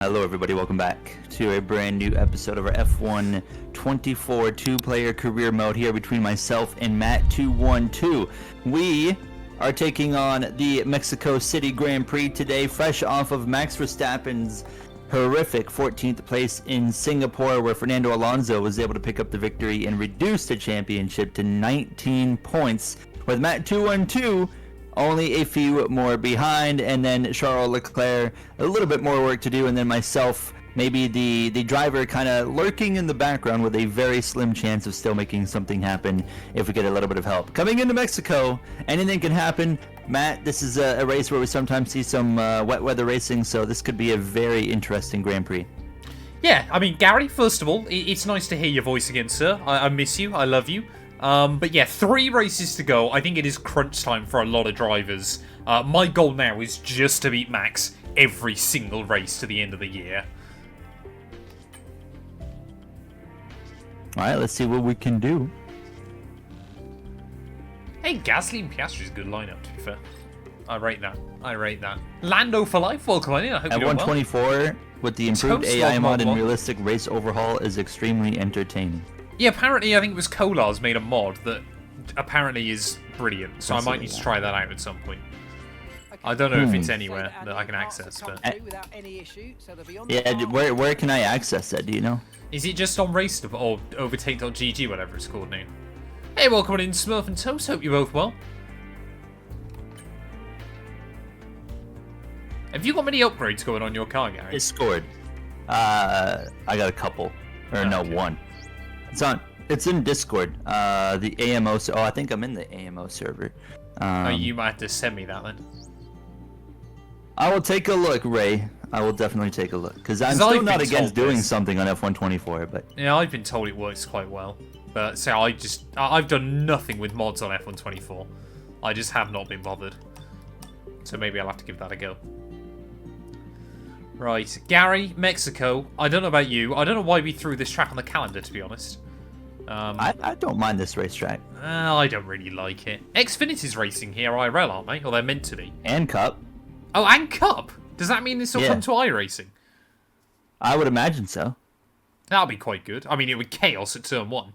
Hello everybody, welcome back to a brand new episode of our F124 two-player career mode here between myself and Matt212. We are taking on the Mexico City Grand Prix today, fresh off of Max Verstappen's horrific 14th place in Singapore, where Fernando Alonso was able to pick up the victory and reduce the championship to 19 points, with Matt212 only a few more behind, and then Charles Leclerc a little bit more work to do, and then myself, maybe the driver kind of lurking in the background with a very slim chance of still making something happen if we get a little bit of help. Coming into Mexico, anything can happen. Matt, this is a race where we sometimes see some wet weather racing, so this could be a very interesting Grand Prix. Yeah, I mean, Gary, first of all, it's nice to hear your voice again, sir. I miss you. I love you. But yeah, 3 races to go. I think it is crunch time for a lot of drivers. My goal now is just to beat Max every single race to the end of the year. Alright, let's see what we can do. Hey, Gasly and Piastri is a good lineup, to be fair. I rate that. Lando for life, welcome on in. I hope you're doing well. 124 with the improved AI mod and realistic race overhaul is extremely entertaining. Yeah, apparently I think it was Kolar's made a mod that apparently is brilliant, so I might need to try that out at some point. I don't know if it's anywhere that I can access, but... Yeah, where can I access that, do you know? Is it just on Race or Overtake.gg, whatever it's called now? Hey, welcome on in, Smurf and Toast, hope you're both well. Have you got many upgrades going on your car, Gary? Discord. I got a couple. Or no, one. It's in Discord. The AMO. Oh, I think I'm in the AMO server. You might have to send me that then. I will take a look, Ray. I will definitely take a look, because I'm still not against doing something on F124. But yeah, I've been told it works quite well. But so I've done nothing with mods on F124. I just have not been bothered. So maybe I'll have to give that a go. Right, Gary, Mexico. I don't know about you. I don't know why we threw this track on the calendar, to be honest. I don't mind this racetrack. I don't really like it. Xfinity's racing here, IRL, aren't they? Or they're meant to be. And Cup. Oh, and Cup? Does that mean this will come to iRacing? I would imagine so. That'll be quite good. I mean, it would chaos at turn 1.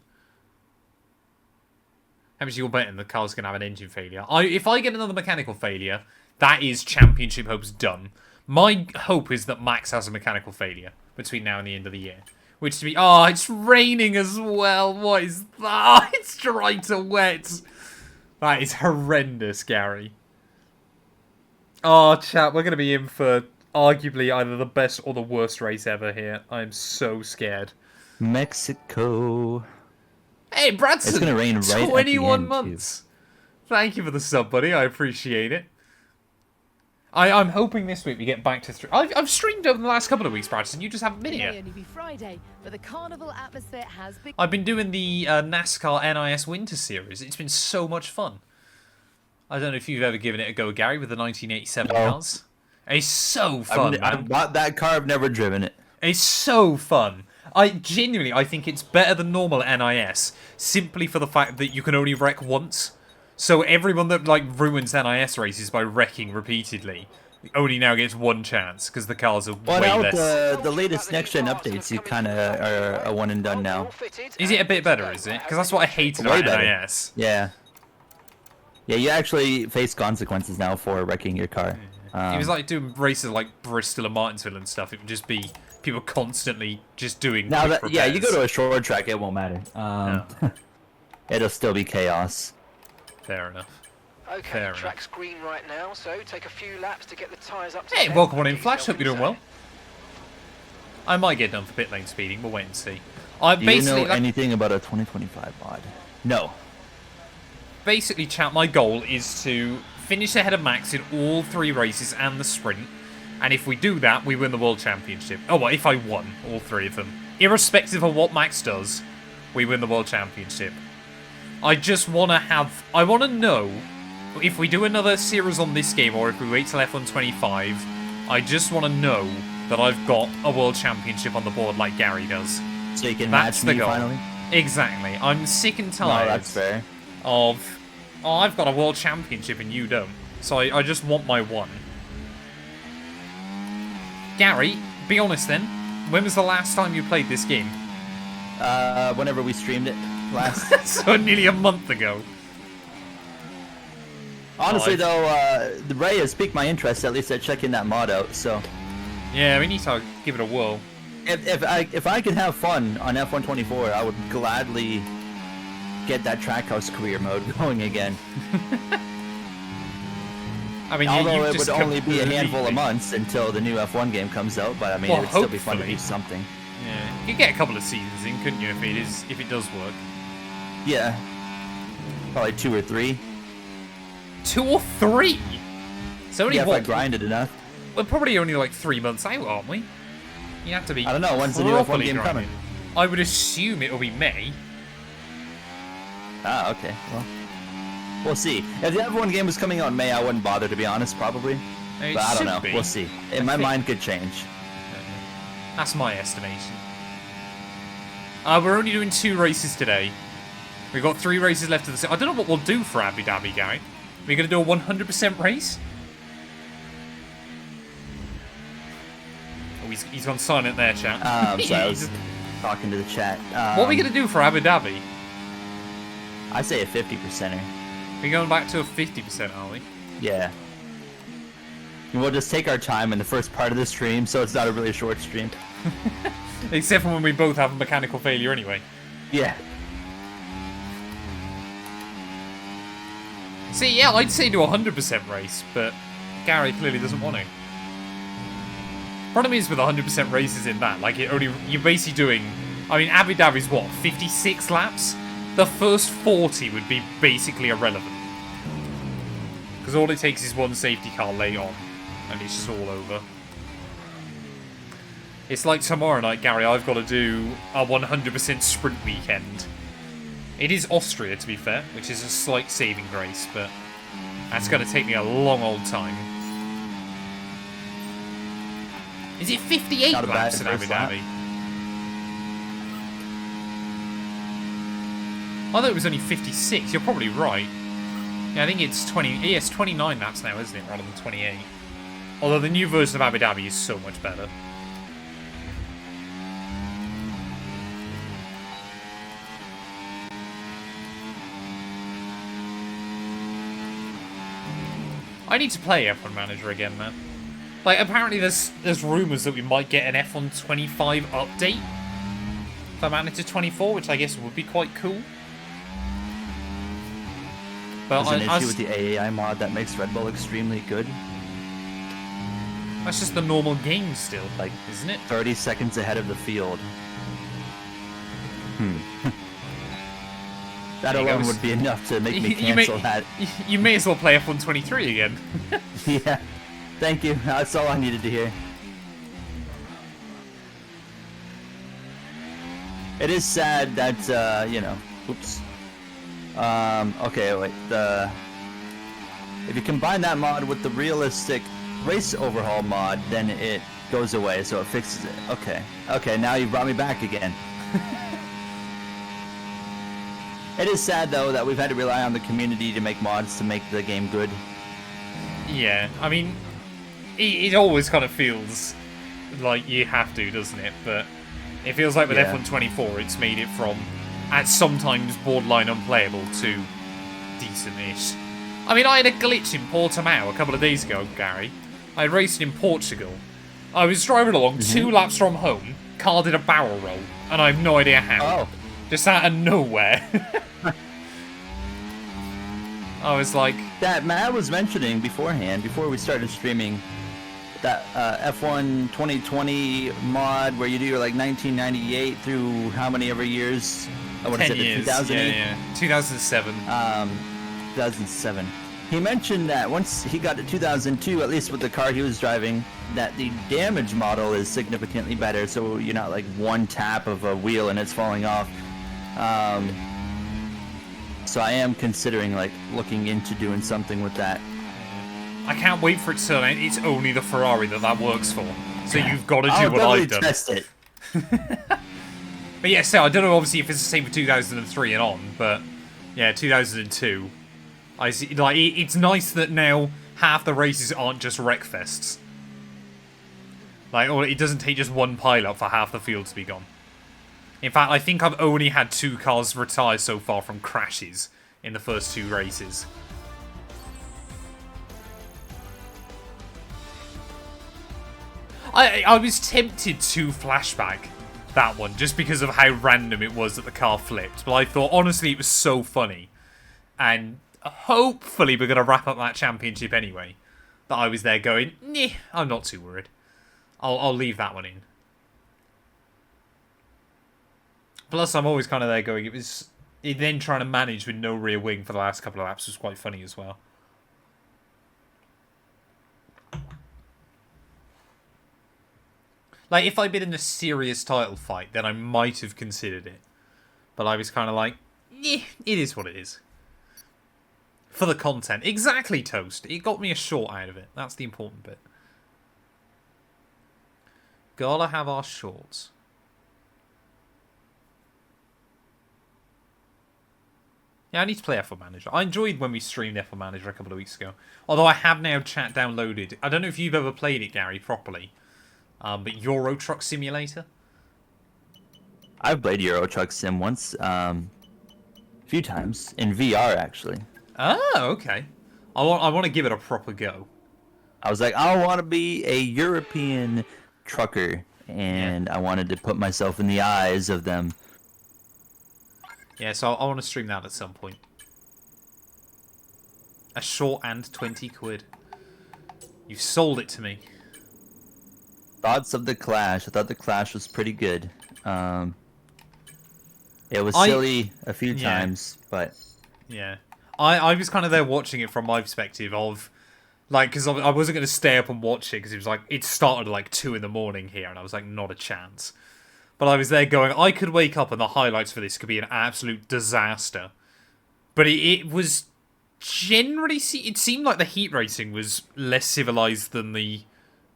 How much you're betting the car's going to have an engine failure? If I get another mechanical failure, that is championship hopes done. My hope is that Max has a mechanical failure between now and the end of the year. Which to be... Oh, it's raining as well. What is that? It's dry to wet. That is horrendous, Gary. Oh, chat, we're going to be in for arguably either the best or the worst race ever here. I'm so scared. Mexico. Hey, Bradson. It's going to rain right 21 months. Too. Thank you for the sub, buddy. I appreciate it. I'm hoping this week we get back to... I've streamed over the last couple of weeks, Bradson. You just haven't been here. Friday, but the carnival atmosphere has been... I've been doing the NASCAR NIS Winter Series. It's been so much fun. I don't know if you've ever given it a go, Gary, with the 1987 cars. It's so fun, man. I've bought that car. I've never driven it. It's so fun. I think it's better than normal NIS, simply for the fact that you can only wreck once. So everyone that ruins NIS races by wrecking repeatedly only now gets one chance because the cars are way less. The latest next-gen updates, you kind of are a one and done now. Is it a bit better, is it? Because that's what I hated about NIS. Yeah. Yeah, you actually face consequences now for wrecking your car. It was like doing races like Bristol and Martinsville and stuff. It would just be people constantly just doing now that, yeah, you go to a short track, it won't matter. It'll still be chaos. Fair enough. Okay, track's green right now, so take a few laps to get the tyres up to... Hey, welcome on in, Flash. Hope you're doing well. I might get done for pit lane speeding. We'll wait and see. Do you know anything about a 2025 mod? No. Basically, chat, my goal is to finish ahead of Max in all 3 races and the sprint. And if we do that, we win the World Championship. Oh, well, if I won all 3 of them. Irrespective of what Max does, we win the World Championship. I just want to have... I want to know if we do another series on this game or if we wait till F125. I just want to know that I've got a World Championship on the board like Gary does. So you can match me finally? Exactly. I'm sick and tired that's fair. of... Oh, I've got a World Championship and you don't. So I just want my one. Gary, be honest then. When was the last time you played this game? Whenever we streamed it last. So nearly a month ago. Honestly, though, the Ray has piqued my interest, at least at checking that mod out, so... Yeah, we need to give it a whirl. If I could have fun on F124, I would gladly get that Trackhouse career mode going again. I mean, although you've it just would only be a completely- handful of months until the new F1 game comes out, but I mean, Well, it would still be fun to hopefully. do something. Yeah, you could get a couple of seasons in, couldn't you, if it does work? Yeah. Probably 2 or 3. 2 or 3? So only Yeah, if I what? grinded enough. We're probably only like 3 months out, aren't we? You have to be. I don't know, when's the new F1 properly game grinding. coming? I would assume it'll be May. Ah, okay. Well, we'll see. If the F1 game was coming out in May, I wouldn't bother, to be honest, probably. It But I don't should know. be. We'll see. My think- mind could change. That's my estimation. We're only doing 2 races today. We've got 3 races left of the season. I don't know what we'll do for Abu Dhabi, Gary. We're going to do a 100% race? Oh, he's gone silent there, chat. So I was talking to the chat. What are we going to do for Abu Dhabi? I say a 50%er. We're going back to a 50%, are we? Yeah. And we'll just take our time in the first part of the stream, so it's not a really short stream. Except for when we both have a mechanical failure anyway. Yeah. See, yeah, I'd say do a 100% race, but Gary clearly doesn't want to. Problem is with 100% races in that, like, you're basically doing... I mean, Abu Dhabi's what, 56 laps? The first 40 would be basically irrelevant. Because all it takes is one safety car late on, and it's just all over. It's like tomorrow night, Gary, I've got to do a 100% sprint weekend. It is Austria, to be fair, which is a slight saving grace, but that's going to take me a long old time. Is it 58 Not a bad laps in Abu first lap. Dhabi? I thought it was only 56. You're probably right. Yeah, I think it's 20. Yeah, it's 29 laps now, isn't it, rather than 28? Although the new version of Abu Dhabi is so much better. I need to play F1 Manager again, man. Like, apparently there's rumours that we might get an F1 25 update for Manager 24, which I guess would be quite cool. But There's an issue with the AAI mod that makes Red Bull extremely good. That's just the normal game still, Like, isn't it? 30 seconds ahead of the field. That There you alone go. would be enough to make me You may- cancel that. You may as well play F1 23 again. Yeah. Thank you. That's all I needed to hear. It is sad that, you know, oops. Okay, wait, if you combine that mod with the realistic race overhaul mod, then it goes away, so it fixes it. Okay, now you brought me back again. It is sad, though, that we've had to rely on the community to make mods to make the game good. Yeah, I mean, it always kind of feels like you have to, doesn't it? But it feels like with Yeah. F1 24, it's made it from, at sometimes borderline unplayable, to decent-ish. I mean, I had a glitch in Portimao a couple of days ago, Gary. I raced in Portugal. I was driving along 2 laps from home, car did a barrel roll, and I have no idea how. Oh. Just out of nowhere. I was like... That Matt was mentioning beforehand, before we started streaming, that F1 2020 mod where you do your like 1998 through how many ever years? I want to 10 say years. 2008. Yeah. 2007. 2007. He mentioned that once he got to 2002, at least with the car he was driving, that the damage model is significantly better, so you're not like one tap of a wheel and it's falling off. So I am considering like looking into doing something with that. I can't wait for it to turn out it's only the Ferrari that works for. So you've got to do I'll what definitely I've done. test it. But yeah, so I don't know obviously if it's the same for 2003 and on, but yeah, 2002. I see. Like it's nice that now half the races aren't just wreckfests. Like, or it doesn't take just one pileup for half the field to be gone. In fact, I think I've only had 2 cars retire so far from crashes in the first 2 races. I was tempted to flashback that one just because of how random it was that the car flipped. But I thought, honestly, it was so funny. And hopefully we're going to wrap up that championship anyway. That I was there going, nah, I'm not too worried. I'll leave that one in. Plus, I'm always kind of there going, it then trying to manage with no rear wing for the last couple of laps was quite funny as well. Like, if I'd been in a serious title fight, then I might have considered it. But I was kind of like, eh, it is what it is. For the content. Exactly, Toast. It got me a short out of it. That's the important bit. Gotta have our shorts. Yeah, I need to play F1 Manager. I enjoyed when we streamed F1 Manager a couple of weeks ago. Although I have now chat downloaded. I don't know if you've ever played it, Gary, properly. But Euro Truck Simulator? I've played Euro Truck Sim once. A few times. In VR, actually. Oh, okay. I want to give it a proper go. I was like, I want to be a European trucker. And I wanted to put myself in the eyes of them. Yeah, so I want to stream that at some point. A short and 20 quid. You've sold it to me. Thoughts of the Clash. I thought the Clash was pretty good. It was silly a few times, but... Yeah. I was kind of there watching it from my perspective of... Like, because I wasn't going to stay up and watch it, because it was like... It started at like 2 in the morning here, and I was like, not a chance. But I was there going, I could wake up and the highlights for this could be an absolute disaster. But it was generally... It seemed like the heat racing was less civilized than the...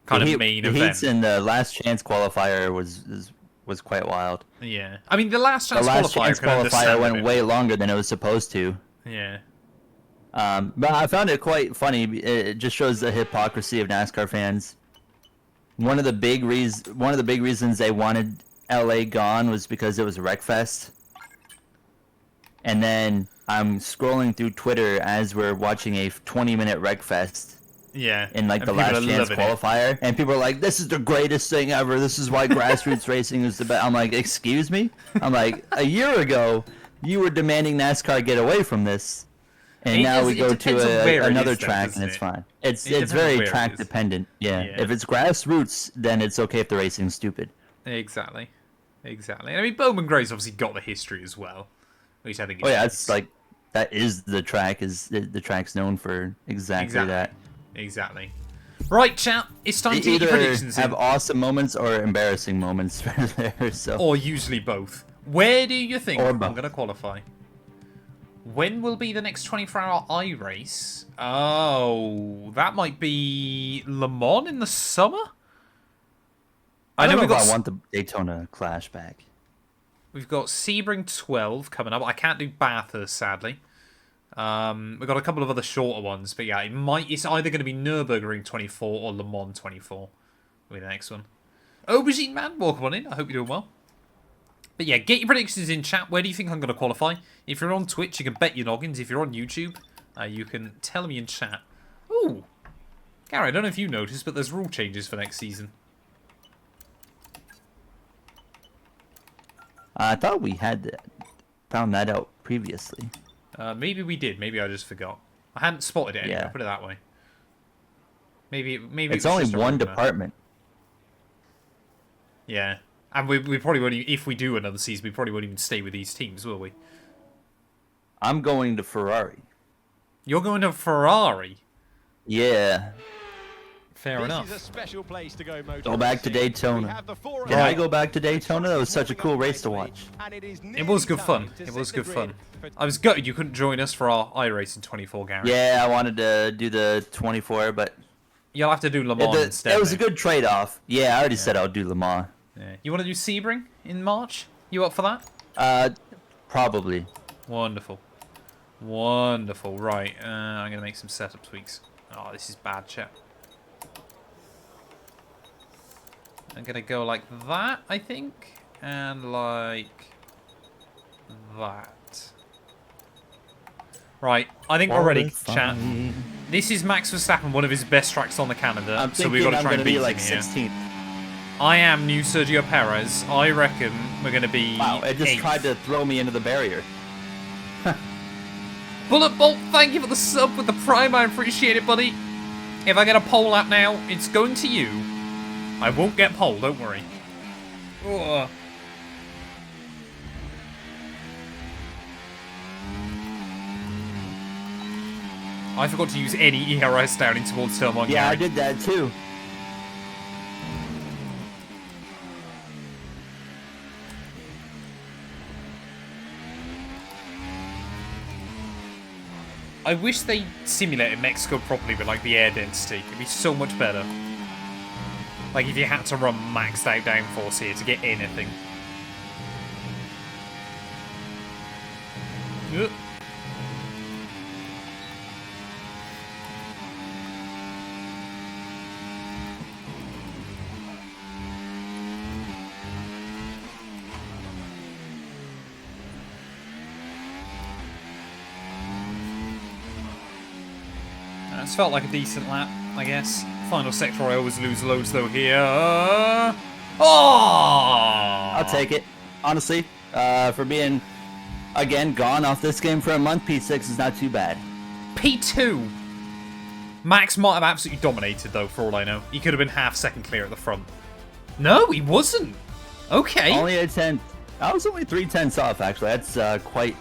kind of main event. The heats in the last chance qualifier was quite wild. Yeah, I mean the last chance qualifier went way longer than it was supposed to. Yeah. But I found it quite funny. It just shows the hypocrisy of NASCAR fans. One of the big reasons they wanted LA gone was because it was a wreckfest. And then I'm scrolling through Twitter as we're watching a 20-minute wreckfest. Yeah. In like the last chance qualifier, and people are like, "This is the greatest thing ever. This is why grassroots racing is the best." I'm like, "Excuse me?" I'm like, "A year ago, you were demanding NASCAR get away from this, and now we go to another track, and it's fine." It's very track dependent. Yeah. If it's grassroots, then it's okay if the racing's stupid. Exactly. I mean, Bowman Gray's obviously got the history as well, which I think. It's like that is the track. The track's known for exactly that. Exactly. Right, chat. It's time to get your predictions in. Have awesome moments or embarrassing moments there. So. Or usually both. Where do you think I'm going to qualify? When will be the next 24-hour iRace? Oh, that might be Le Mans in the summer? I don't know if I want the Daytona Clash back. We've got Sebring 12 coming up. I can't do Bathurst, sadly. We've got a couple of other shorter ones, but yeah, it's either going to be Nürburgring 24 or Le Mans 24 will be the next one. Aubergine Man, welcome on in. I hope you're doing well. But yeah, get your predictions in chat. Where do you think I'm going to qualify? If you're on Twitch, you can bet your noggins. If you're on YouTube, you can tell me in chat. Ooh, Gary, I don't know if you noticed, but there's rule changes for next season. I thought we had found that out previously. Maybe we did. Maybe I just forgot. I hadn't spotted it anyway. Yeah. Put it that way. Maybe it's only one department. Yeah, and we probably won't. If we do another season, we probably won't even stay with these teams, will we? I'm going to Ferrari. You're going to Ferrari? Yeah. Fair enough. This is a special place to go back to Daytona. Can I go back to Daytona? That was such a cool race to watch. It was good fun. It was good fun. I was gutted you couldn't join us for our iRace in 24, Gary. Yeah, I wanted to do the 24, but... You'll have to do Le Mans instead. It was a good trade-off. Yeah, I already said I'll do Le Mans. Yeah. You want to do Sebring in March? You up for that? Probably. Wonderful. Wonderful. Right, I'm going to make some setup tweaks. Oh, this is bad, chat. I'm going to go like that, I think. And like that. Right, I think we're ready, chat. This is Max Verstappen, one of his best tracks on the calendar. So we've got to try and beat him like here. 16th. I am new Sergio Perez. I reckon we're going to be Wow, it just 8th. tried to throw me into the barrier. Bullet Bolt, thank you for the sub with the prime. I appreciate it, buddy. If I get a pole lap now, it's going to you. I won't get pole, don't worry. Ugh. I forgot to use any ERS down in towards turn 1. Yeah, Gary. I did that too. I wish they simulated Mexico properly with like the air density. It'd be so much better. Like if you had to run maxed out downforce here to get anything. Ugh. It's felt like a decent lap, I guess. Final sector, I always lose loads though here. Oh! I'll take it. Honestly, for being, again, gone off this game for a month, P6 is not too bad. P2! Max might have absolutely dominated though, for all I know. He could have been half second clear at the front. No, he wasn't! Okay. Only a 10. I was only 3/10 off, actually. That's quite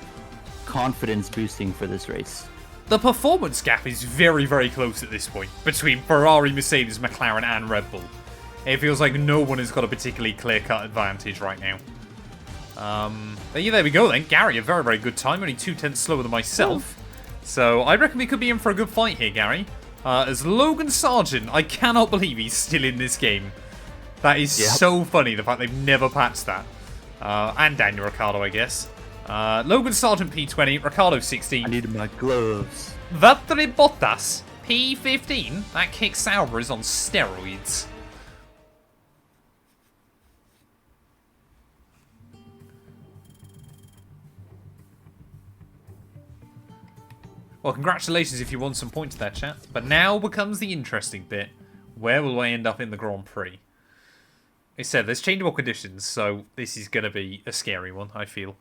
confidence boosting for this race. The performance gap is very, very close at this point between Ferrari, Mercedes, McLaren, and Red Bull. It feels like no one has got a particularly clear-cut advantage right now. But yeah, there we go then. Gary, a very, very good time. Only 2/10 slower than myself. So I reckon we could be in for a good fight here, Gary. As Logan Sargent, I cannot believe he's still in this game. That is so funny, the fact they've never patched that. And Daniel Ricciardo, I guess. Logan Sargent P20, Ricciardo 16. I need my gloves. Valtteri Bottas P15. That kick Sauber is on steroids. Well, congratulations if you won some points there, chat. But now becomes the interesting bit. Where will I end up in the Grand Prix? It said there's changeable conditions, so this is going to be a scary one, I feel.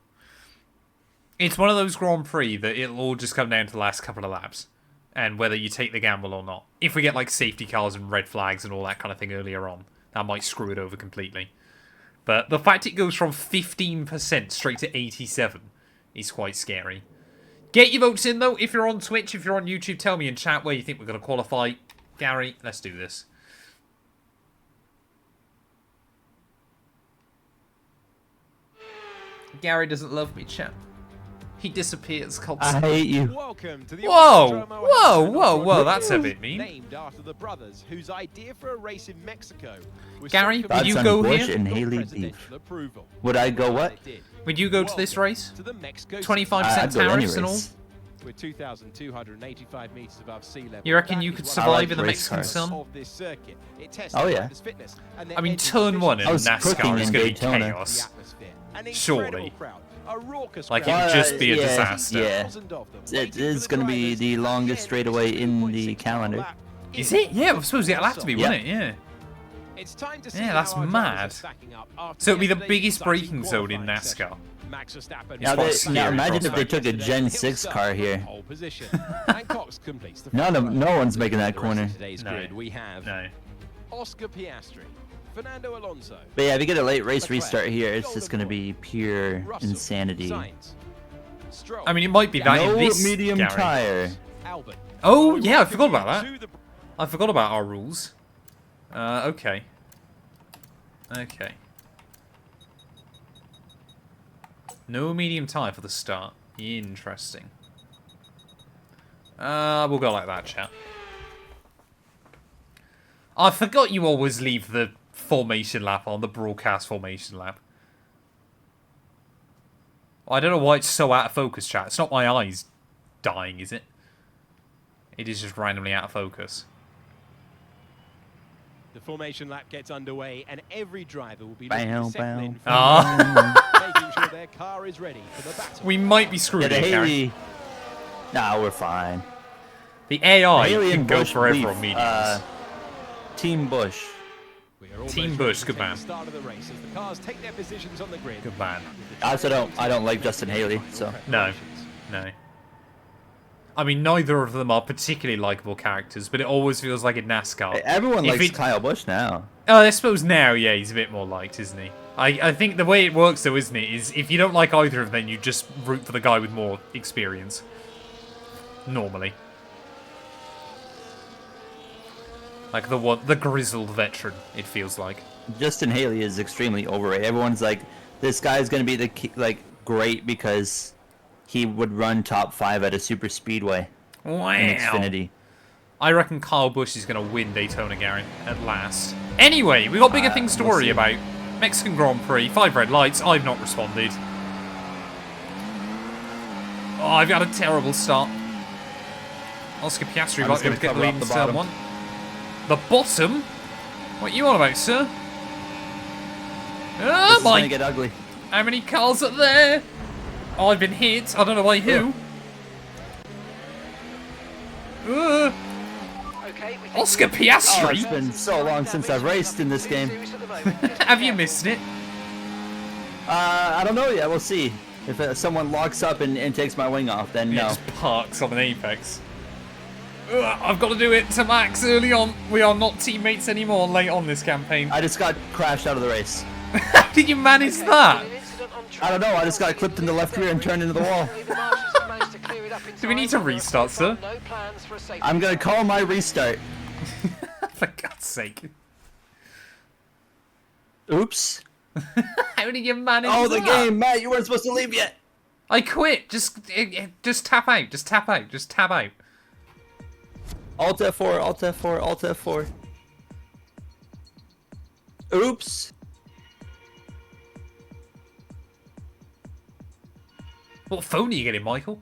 It's one of those Grand Prix that it'll all just come down to the last couple of laps. And whether you take the gamble or not. If we get like safety cars and red flags and all that kind of thing earlier on, that might screw it over completely. But the fact it goes from 15% straight to 87% is quite scary. Get your votes in though. If you're on Twitch, if you're on YouTube, tell me in chat where you think we're going to qualify. Gary, let's do this. Gary doesn't love me, chat. He disappears constantly. I hate you. Welcome to the Whoa, that's a bit mean. Named after the brothers whose idea for a race in Mexico was Gary, so would you Godson go Bush here? and Haley presidential Beef. approval. Would I go what? Would you go to this race? To the Mexico 25% I'd go tariffs and all? anyways. With 2,285 meters above sea level. You reckon you could That is survive like in the race Mexican cars. sun? of this circuit. It tests Oh, yeah. riders' fitness and their I mean, engine turn 1 in I was cooking NASCAR is in going to be Daytona. chaos. the atmosphere. An Surely. incredible crowd, a raucous Like, crowd. it would just be a yeah, disaster. Yeah. Thousands of them It waiting is for the going to be drivers the to longest begin straightaway in the 6.6 calendar. lap. Is it? Yeah, I suppose it'll have to be, Yeah. wouldn't it? Yeah. It's time to see Yeah, that's how our mad. drivers are stacking up after So it'll be the yesterday's biggest exciting braking zone in qualifying NASCAR. session. Max Verstappen Now, quite they, scary now imagine if they prospect. took a Gen 6 car here. Pole position. And Cox completes the No, front row. no one's making that The rest of corner. today's No. grid, we have No. Oscar Piastri, Fernando Alonso, But yeah, if you get a late race Leclerc, restart here, it's just going to Golden be pure Russell, insanity. Sainz, Stroll, I mean, it might be that in No this, medium Gary. tire. Albon. Oh, We yeah, I welcome forgot you about that. to the- I forgot about our rules. Okay. Okay. No medium tire for the start. Interesting. We'll go like that, chat. I forgot you always leave the formation lap on, the broadcast formation lap. I don't know why it's so out of focus, chat. It's not my eyes dying, is it? It is just randomly out of focus. The formation lap gets underway, and every driver will be Bow, looking to settle bow. in, Ah. making sure their car is ready for the battle. We might be screwed Yeah, the here, Gary. Haley. Nah, we're fine. The AI Haley can and go Bush forever Leaf, on mediums. Team Bush. We are almost Team ready Bush, to good take man. the start of the race as the cars take their positions on the grid. Good man. I don't like Justin Haley, so. No. No. I mean, neither of them are particularly likable characters, but it always feels like in NASCAR. Everyone If likes it- Kyle Busch now. Oh, I suppose now, yeah, he's a bit more liked, isn't he? I think the way it works, though, isn't it, is if you don't like either of them, you just root for the guy with more experience. Normally. Like the grizzled veteran, it feels like. Justin Haley is extremely overrated. Everyone's like, this guy's gonna be great because he would run top 5 at a super speedway Wow. in Xfinity. I reckon Kyle Busch is going to win Daytona, Gary, at last. Anyway, we got bigger things to we'll worry see. about. Mexican Grand Prix, 5 red lights, I've not responded. Oh, I've got a terrible start. Oscar Piastri I'm might just be able to get the gonna lead cover in up the turn bottom. 1. The bottom? What are you on about, sir? This Oh is gonna my! get ugly. How many cars are there? Oh, I've been hit. I don't know by who. Okay, we think Oscar Oh, Piastri? it's been so long since I've raced in this game. Have you missed it? I don't know yet. We'll see. If someone locks up and takes my wing off, then It no. just parks on an apex. Ugh, I've got to do it to Max early on. We are not teammates anymore late on this campaign. I just got crashed out of the race. How did you manage that? I don't know. I just got clipped in the left rear and turned into the wall. Do we need to restart, sir? I'm gonna call my restart. For God's sake. Oops. How did you manage Oh, that? the game, Matt. You weren't supposed to leave yet. I quit. Just tap out. Just tap out. Just tap out. Alt F4. Alt F4. Alt F4. Oops. What phone are you getting, Michael?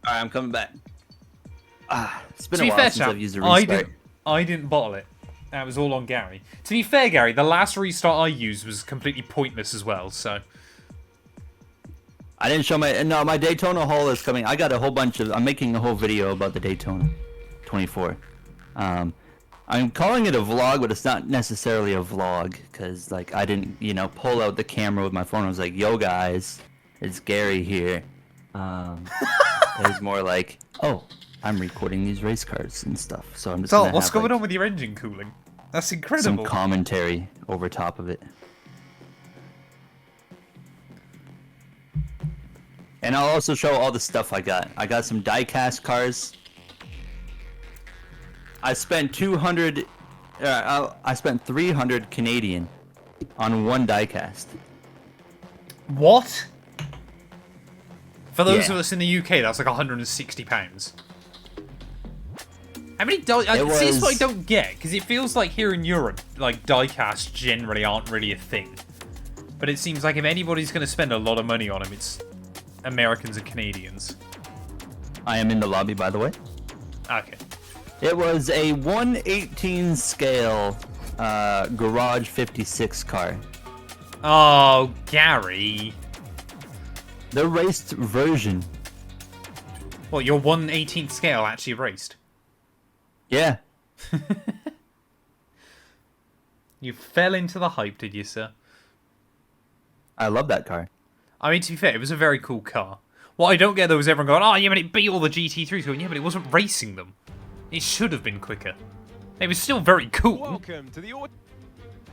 All right, I'm coming back. It's been To a be while fair, since chap, I've used a restart. I didn't bottle it. That was all on Gary. To be fair, Gary, the last restart I used was completely pointless as well, so... I didn't show my Daytona haul is coming. I got a whole bunch of. I'm making a whole video about the Daytona 24. I'm calling it a vlog, but it's not necessarily a vlog because like I didn't pull out the camera with my phone. I was like, "Yo guys, it's Gary here." It was more like, "Oh, I'm recording these race cars and stuff." So I'm just. So, gonna what's have, going like, on with your engine cooling? That's some incredible. commentary over top of it. And I'll also show all the stuff I got. I got some die-cast cars. I spent 200. I spent 300 Canadian on one die-cast. What? For those Yeah. of us in the UK, that's like £160. How many die? It See, it's what I was- don't get, because it feels like here in Europe, like diecasts generally aren't really a thing. But it seems like if anybody's going to spend a lot of money on them, it's Americans and Canadians. I am in the lobby, by the way. Okay. It was a 1/18 scale Garage 56 car. Oh, Gary. The raced version. Well, your 1/18th scale actually raced. Yeah. You fell into the hype, did you, sir? I love that car. I mean, to be fair, it was a very cool car. What I don't get, though, is everyone going, oh, yeah, but it beat all the GT3s. Going, yeah, but it wasn't racing them. It should have been quicker. It was still very cool. Welcome to the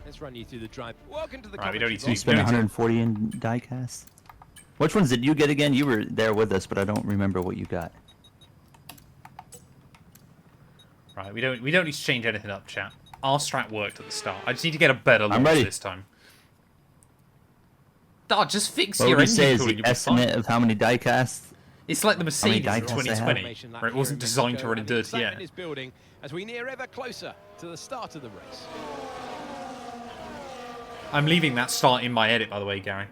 Let's run you through the drive. Welcome to the Right, we don't need to- You commentary spent don't need 140 in die-cast. Which ones did you get again? You were there with us, but I don't remember what you got. Right, we don't need to change anything up, chat. Our strat worked at the start. I just need to get a better launch ready. this time. Oh, just fix What your would you say engine is cooling. the You'll be fine. estimate of how many die-casts? It's like the Mercedes in die-casts they have? 2020, where it wasn't designed to run in dirt yet. Is building as we near ever closer to the start of the race. I'm leaving that start in my edit, by the way, Gary.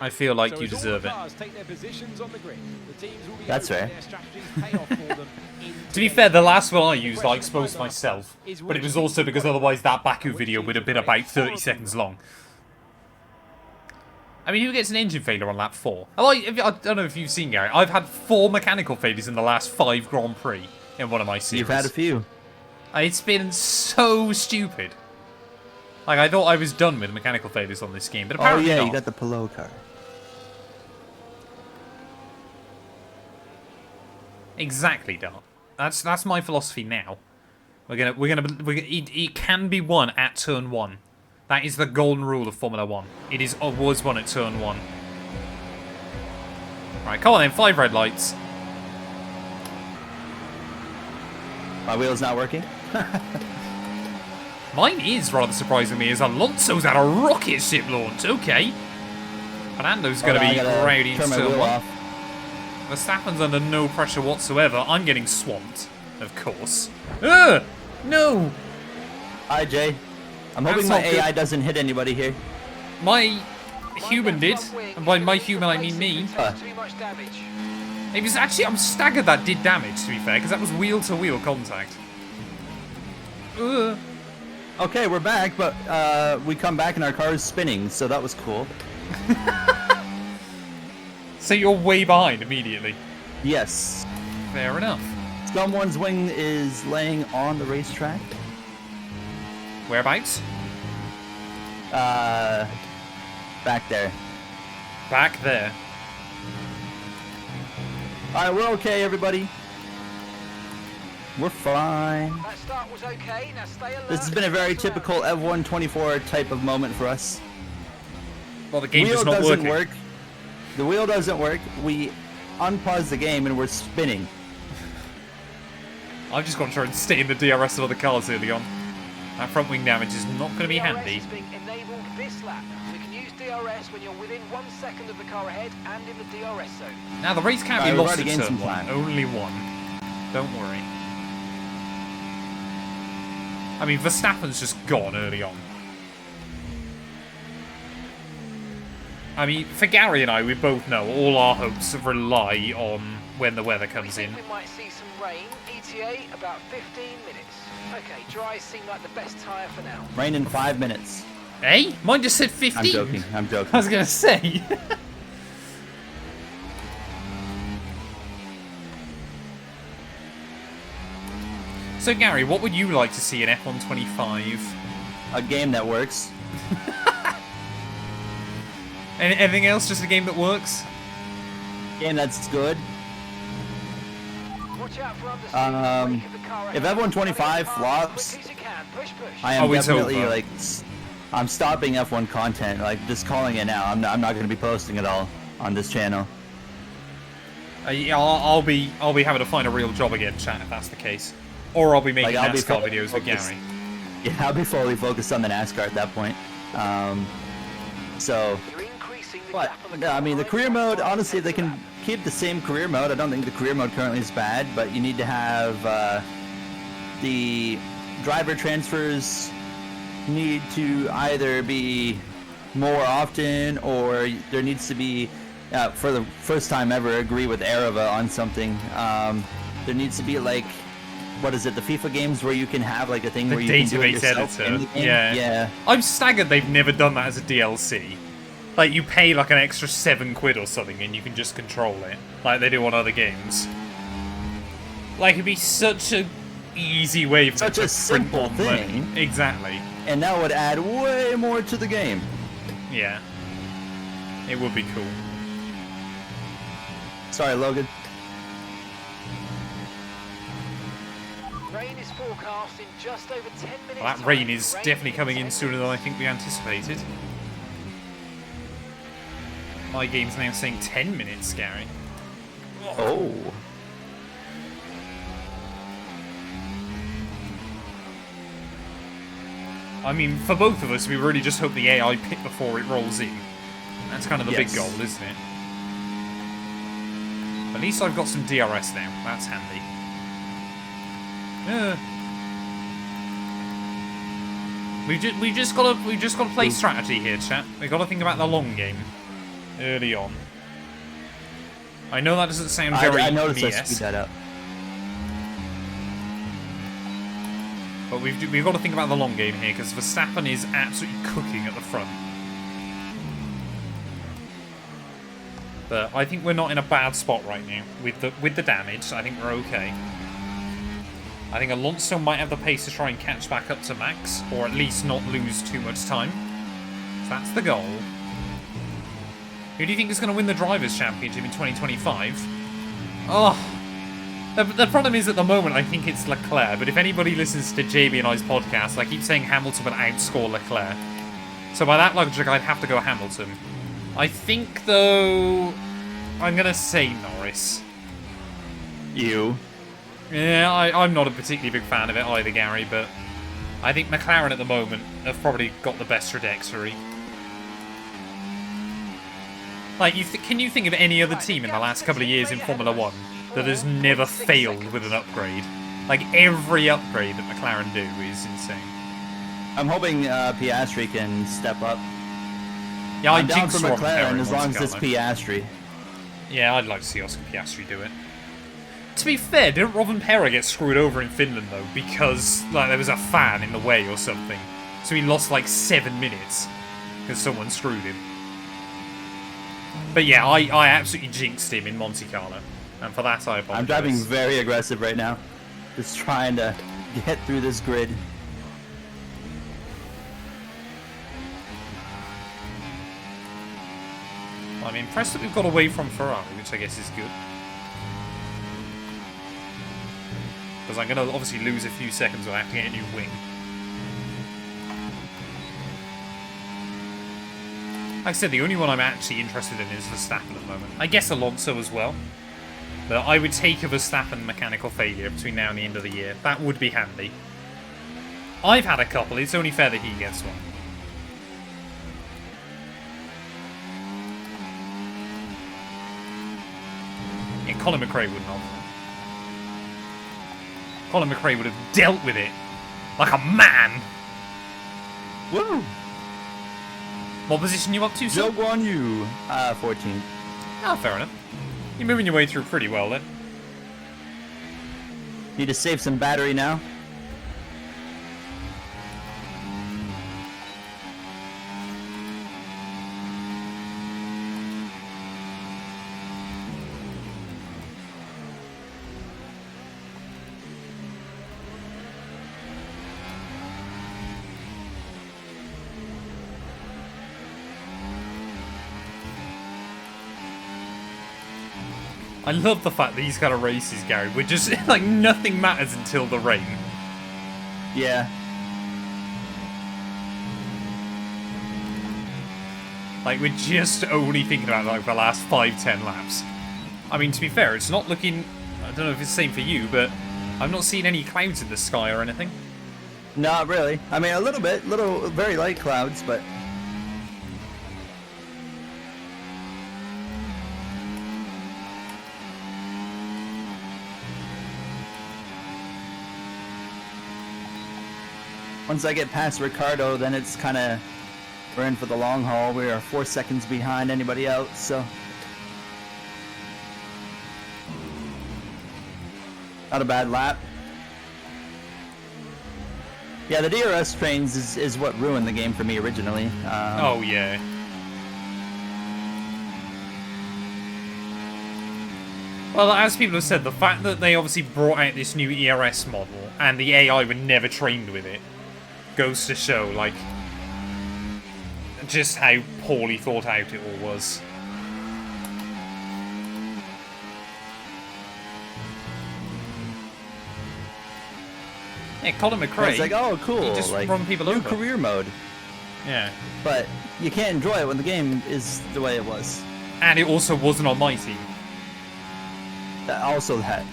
I feel like So you as all deserve the it. cars take their positions on the grid, the teams will be That's hoping fair. their strategies pay off for them in To be today's fair, the race. last one I The used, I question exposed right now myself. is But it which was teams also have because got it otherwise that right Baku and which video teams would have have been got it about 30 horribly seconds wrong. long. I mean, who gets an engine failure on lap 4? I don't know if you've seen, Gary. I've had 4 mechanical failures in the last 5 Grand Prix in one of my series. You've had a few. It's been so stupid. Like, I thought I was done with mechanical failures on this game, but Oh apparently yeah, not. you got the Polo car. Exactly, Dart. That's my philosophy now. It can be won at turn 1. That is the golden rule of Formula 1. It was won at turn 1. Right, come on then, 5 red lights. My wheel's not working. Mine is rather surprising me, as Alonso's had a rocket ship launch. Okay. Fernando's going to be rowdy in turn my turn wheel 1. off. Verstappen's under no pressure whatsoever. I'm getting swamped, of course. Ugh! No! Hi Jay. I'm That's hoping my not good. AI doesn't hit anybody here. My human did, and by my human I mean me. Too much damage. It was actually, I'm staggered that did damage, to be fair, because that was wheel-to-wheel contact. Ugh. Okay, we're back, but we come back and our car is spinning, so that was cool. So you're way behind immediately. Yes. Fair enough. Someone's wing is laying on the racetrack. Whereabouts? Back there. Back there. Alright, we're okay, everybody. We're fine. That start was okay. Now stay alert. This has been a very typical F124 type of moment for us. Well, the game's Wheel just not doesn't working. work. The wheel doesn't work. We unpause the game and we're spinning. I've just got to try and stay in the DRS of other cars early on. That front wing damage is not going to be handy. DRS is being enabled this lap. We can use DRS when you're within 1 second of the car ahead and in the DRS zone. Now, the race can't be Alright, we've lost already at gained turn some 1. time. Only 1. Don't worry. I mean, Verstappen's just gone early on. I mean, for Gary and I, we both know all our hopes rely on when the weather We comes think in. we might see some rain. ETA about 15 minutes. Okay, dry seem like the best tyre for now. Rain in 5 minutes. Hey, mine just said 15. I'm joking. I'm I joking. was going to say. So, Gary, what would you like to see in F125? A game that works. Anything else? Just a game that works? Game that's good. Watch out for understeer. Brake of the car If ahead. F125 Car as flops, quickly as you can. Push, push. I am Oh, it's definitely over. like, I'm stopping F1 content. Like, just calling it now. I'm not going to be posting it all on this channel. Yeah, I'll be having to find a real job again, chat, if that's the case. Or I'll be making Like, I'll be NASCAR fully videos with focused. Gary. Yeah, I'll be fully focused on the NASCAR at that point. So, You're increasing the but gap on the I car mean, the behind career you. mode. Honestly, they Lap. can keep the same career mode. I don't think the career mode currently is bad, but you need to have the driver transfers need to either be more often, or there needs to be, for the first time ever, agree with Areva on something. There needs to be like, what is it, the FIFA games where you can have like a thing The where you can do it database yourself in editor. the game? Yeah. Yeah. I'm staggered they've never done that as a DLC. Like, you pay like an extra £7 or something and you can just control it. Like they do on other games. Like, it'd be such a easy way for Such them a to print simple more money. thing. Exactly. And that would add way more to the game. Yeah. It would be cool. Sorry, Logan. Rain is forecast in just over 10 minutes. Well, that time. rain is definitely in coming 10 in sooner than I minutes. think we anticipated. My game's now saying 10 minutes, Gary. Oh. I mean, for both of us, we really just hope the AI pit before it rolls in. That's kind of the big Yes. goal, isn't it? At least I've got some DRS now. That's handy. We've just got to play strategy here, chat. We've got to think about the long game. early on. I know that doesn't sound very I noticed I yes, speed that up. but we've got to think about the long game here, because Verstappen is absolutely cooking at the front. But I think we're not in a bad spot right now with the damage. I think we're okay. I think Alonso might have the pace to try and catch back up to Max, or at least not lose too much time. So that's the goal. Who do you think is going to win the Drivers' Championship in 2025? Oh, the problem is at the moment I think it's Leclerc, but if anybody listens to JB and I's podcast, I keep saying Hamilton would outscore Leclerc. So by that logic, I'd have to go Hamilton. I think, though, I'm going to say Norris. You. Yeah, I'm not a particularly big fan of it either, Gary, but I think McLaren at the moment have probably got the best trajectory. Like, can you think of any other team in the last couple of years in Formula 1 that has never failed with an upgrade? Like, every upgrade that McLaren do is insane. I'm hoping Piastri can step up. Yeah, I'm down for McLaren as long as it's Piastri. Yeah, I'd like to see Oscar Piastri do it. To be fair, didn't Rovanperä get screwed over in Finland, though, because like there was a fan in the way or something? So he lost like 7 minutes because someone screwed him. But yeah, I absolutely jinxed him in Monte Carlo, and for that I apologize. I'm driving very aggressive right now. Just trying to get through this grid. I'm impressed that we've got away from Ferrari, which I guess is good. Because I'm going to obviously lose a few seconds without having to get a new wing. Like I said, the only one I'm actually interested in is Verstappen at the moment. I guess Alonso as well. But I would take a Verstappen mechanical failure between now and the end of the year. That would be handy. I've had a couple, it's only fair that he gets one. Yeah, Colin McRae wouldn't have. Colin McRae would have dealt with it like a man. Woo! What position you up to, sir? Zhou Guan Yu, 14. Ah, fair enough. You're moving your way through pretty well then. Need to save some battery now. I love the fact that these kind of races, Gary, we're just, like, nothing matters until the rain. Yeah. Like, we're just only thinking about, like, the last 5-10 laps. I mean, to be fair, it's not looking, I don't know if it's the same for you, but I'm not seeing any clouds in the sky or anything. Not really. I mean, a little bit, very light clouds, but... Once I get past Ricardo, then it's kind of, we're in for the long haul. We are 4 seconds behind anybody else, so. Not a bad lap. Yeah, the DRS trains is what ruined the game for me originally. Oh, yeah. Well, as people have said, the fact that they obviously brought out this new ERS model and the AI were never trained with it goes to show, like, just how poorly thought out it all was. Yeah, Colin McRae. It's like, oh, cool. He just like, run people new over. career mode. Yeah. But you can't enjoy it when the game is the way it was. And it also wasn't on my team. Also that.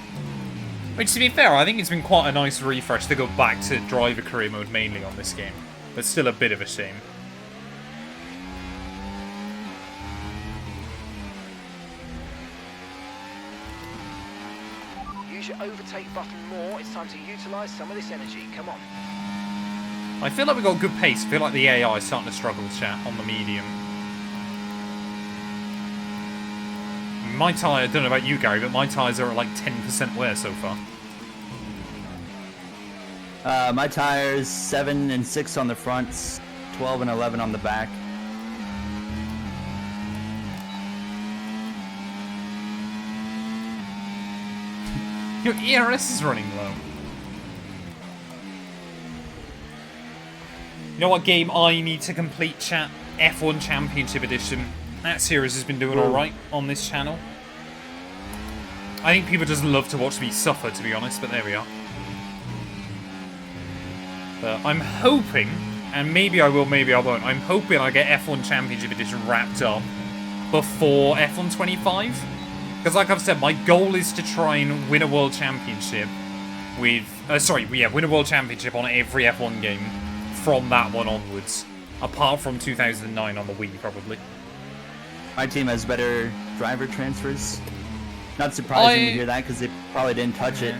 Which, to be fair, I think it's been quite a nice refresh to go back to driver career mode mainly on this game. But still a bit of a shame. Use your overtake button more. It's time to utilise some of this energy. Come on. I feel like we've got good pace. I feel like the AI is starting to struggle, chat, on the medium. My tyre, I don't know about you, Gary, but my tyres are at like 10% wear so far. My tires 7 and 6 on the fronts, 12 and 11 on the back. Your ERS is running low. You know what game I need to complete, chat? F1 Championship Edition. That series has been doing alright on this channel. I think people just love to watch me suffer, to be honest, but there we are. But I'm hoping, and maybe I will, maybe I won't, I'm hoping I get F1 Championship Edition wrapped up before F1 25. Because like I've said, my goal is to try and win a World Championship with... win a World Championship on every F1 game from that one onwards. Apart from 2009 on the Wii, probably. My team has better driver transfers. Not surprising to hear that, because they probably didn't touch it.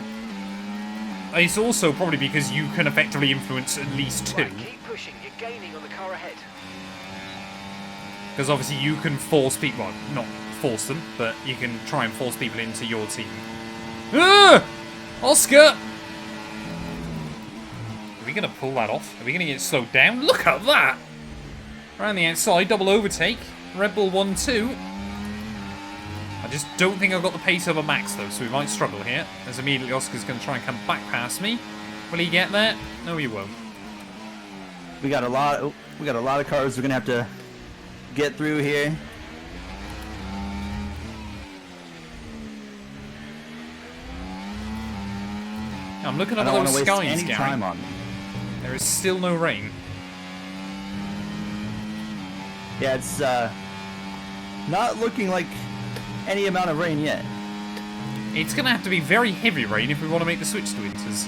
It's also probably because you can effectively influence at least 2. Right, keep pushing. You're gaining on the car ahead. Because obviously you can force people... Well, not force them, but you can try and force people into your team. Ah! Oscar! Are we going to pull that off? Are we going to get it slowed down? Look at that! Around the outside, double overtake. Red Bull 1-2. I just don't think I've got the pace over Max, though, so we might struggle here. As immediately Oscar's going to try and come back past me. Will he get there? No, he won't. We got a lot of cars we're going to have to get through here. I'm looking at I don't those want to waste skies, any Gary. time on them. There is still no rain. Yeah, it's not looking like any amount of rain yet. It's going to have to be very heavy rain if we want to make the switch to winters.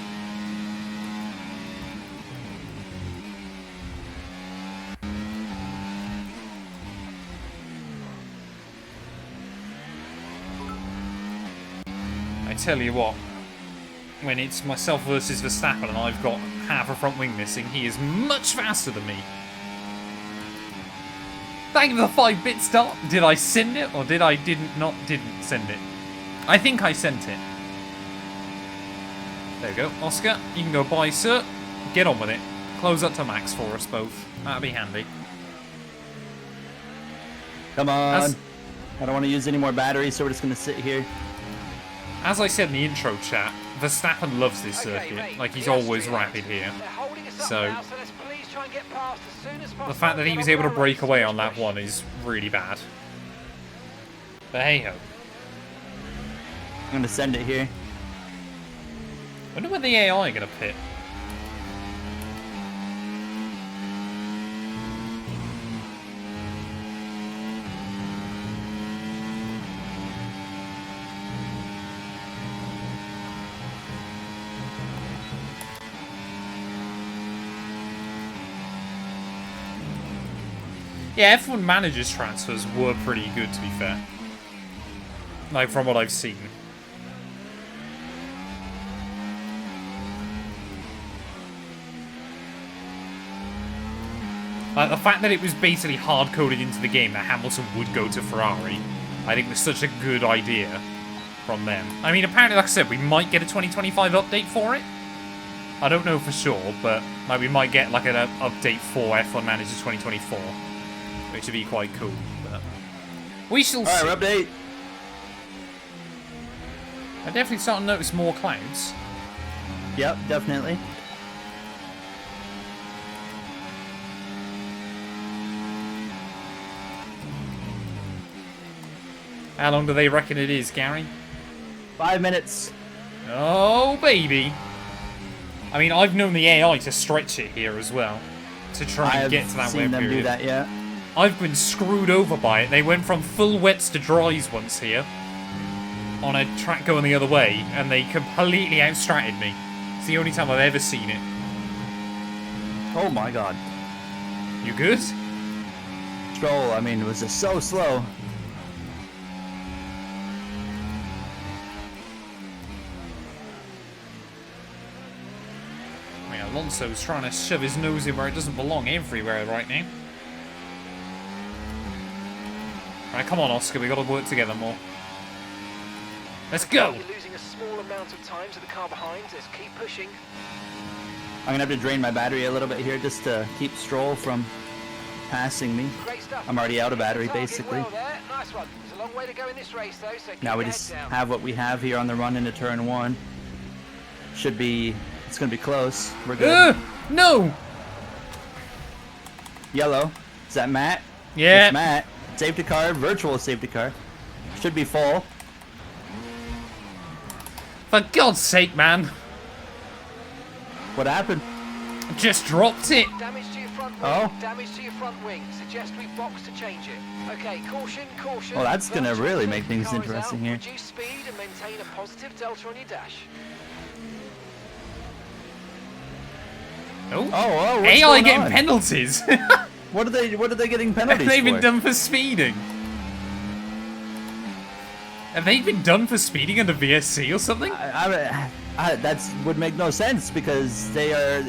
I tell you what, when it's myself versus Verstappen and I've got half a front wing missing, he is much faster than me. Thank you for the 5-bit start. Did I send it or didn't send it? I think I sent it. There we go. Oscar, you can go by, sir. Get on with it. Close up to Max for us both. That'd be handy. Come on. I don't want to use any more batteries, so we're just going to sit here. As I said in the intro chat, Verstappen loves this circuit. Mate, Like, he's always rapid here. So, the fact that he was able to break away on that one is really bad. But hey-ho. I'm going to send it here. I wonder when the AI are going to pit. Yeah, F1 managers transfers were pretty good, to be fair. Like, from what I've seen. Like, the fact that it was basically hard-coded into the game that Hamilton would go to Ferrari, I think was such a good idea from them. I mean, apparently, like I said, we might get a 2025 update for it. I don't know for sure, but like, we might get like an update for F1 Manager 2024. Which would be quite cool, but we shall see. Alright, update. I definitely starting to notice more clouds. Yep, definitely. How long do they reckon it is, Gary? 5 minutes. Oh, baby. I mean, I've known the AI to stretch it here as well. To try and get to that wet period. I've seen them do that, yeah. I've been screwed over by it. They went from full wets to dries once here. On a track going the other way. And they completely outstratted me. It's the only time I've ever seen it. Oh my god. You good? Stroll, I mean, it was just so slow. I mean, Alonso's trying to shove his nose in where it doesn't belong everywhere right now. Right, come on, Oscar. We got to work together more. Let's go. You're losing a small amount of time to the car behind. Let's keep pushing. I'm gonna have to drain my battery a little bit here just to keep Stroll from passing me. Great stuff. I'm already out of battery, Target basically. well there. Nice one. There's a long way to go in this race, though, so keep Now we your just head down. have what we have here on the run into turn 1. Should be, it's gonna be close. We're good. No! Yellow. Is that Matt? Yeah. It's Matt. Safety car, virtual safety car. Should be full. For God's sake, man. What happened? Just dropped it. Damage to your front wing. Oh. Damage to your front wing. Suggest we box to change it. Okay, caution, caution. Well, that's gonna Virtual really safety make things car is interesting out. here. Reduce speed and maintain a positive delta on your dash. Oh, what's AI going getting on? penalties. What are they getting penalties They've been for? done for speeding. Have they been done for speeding under VSC or something? That would make no sense because they are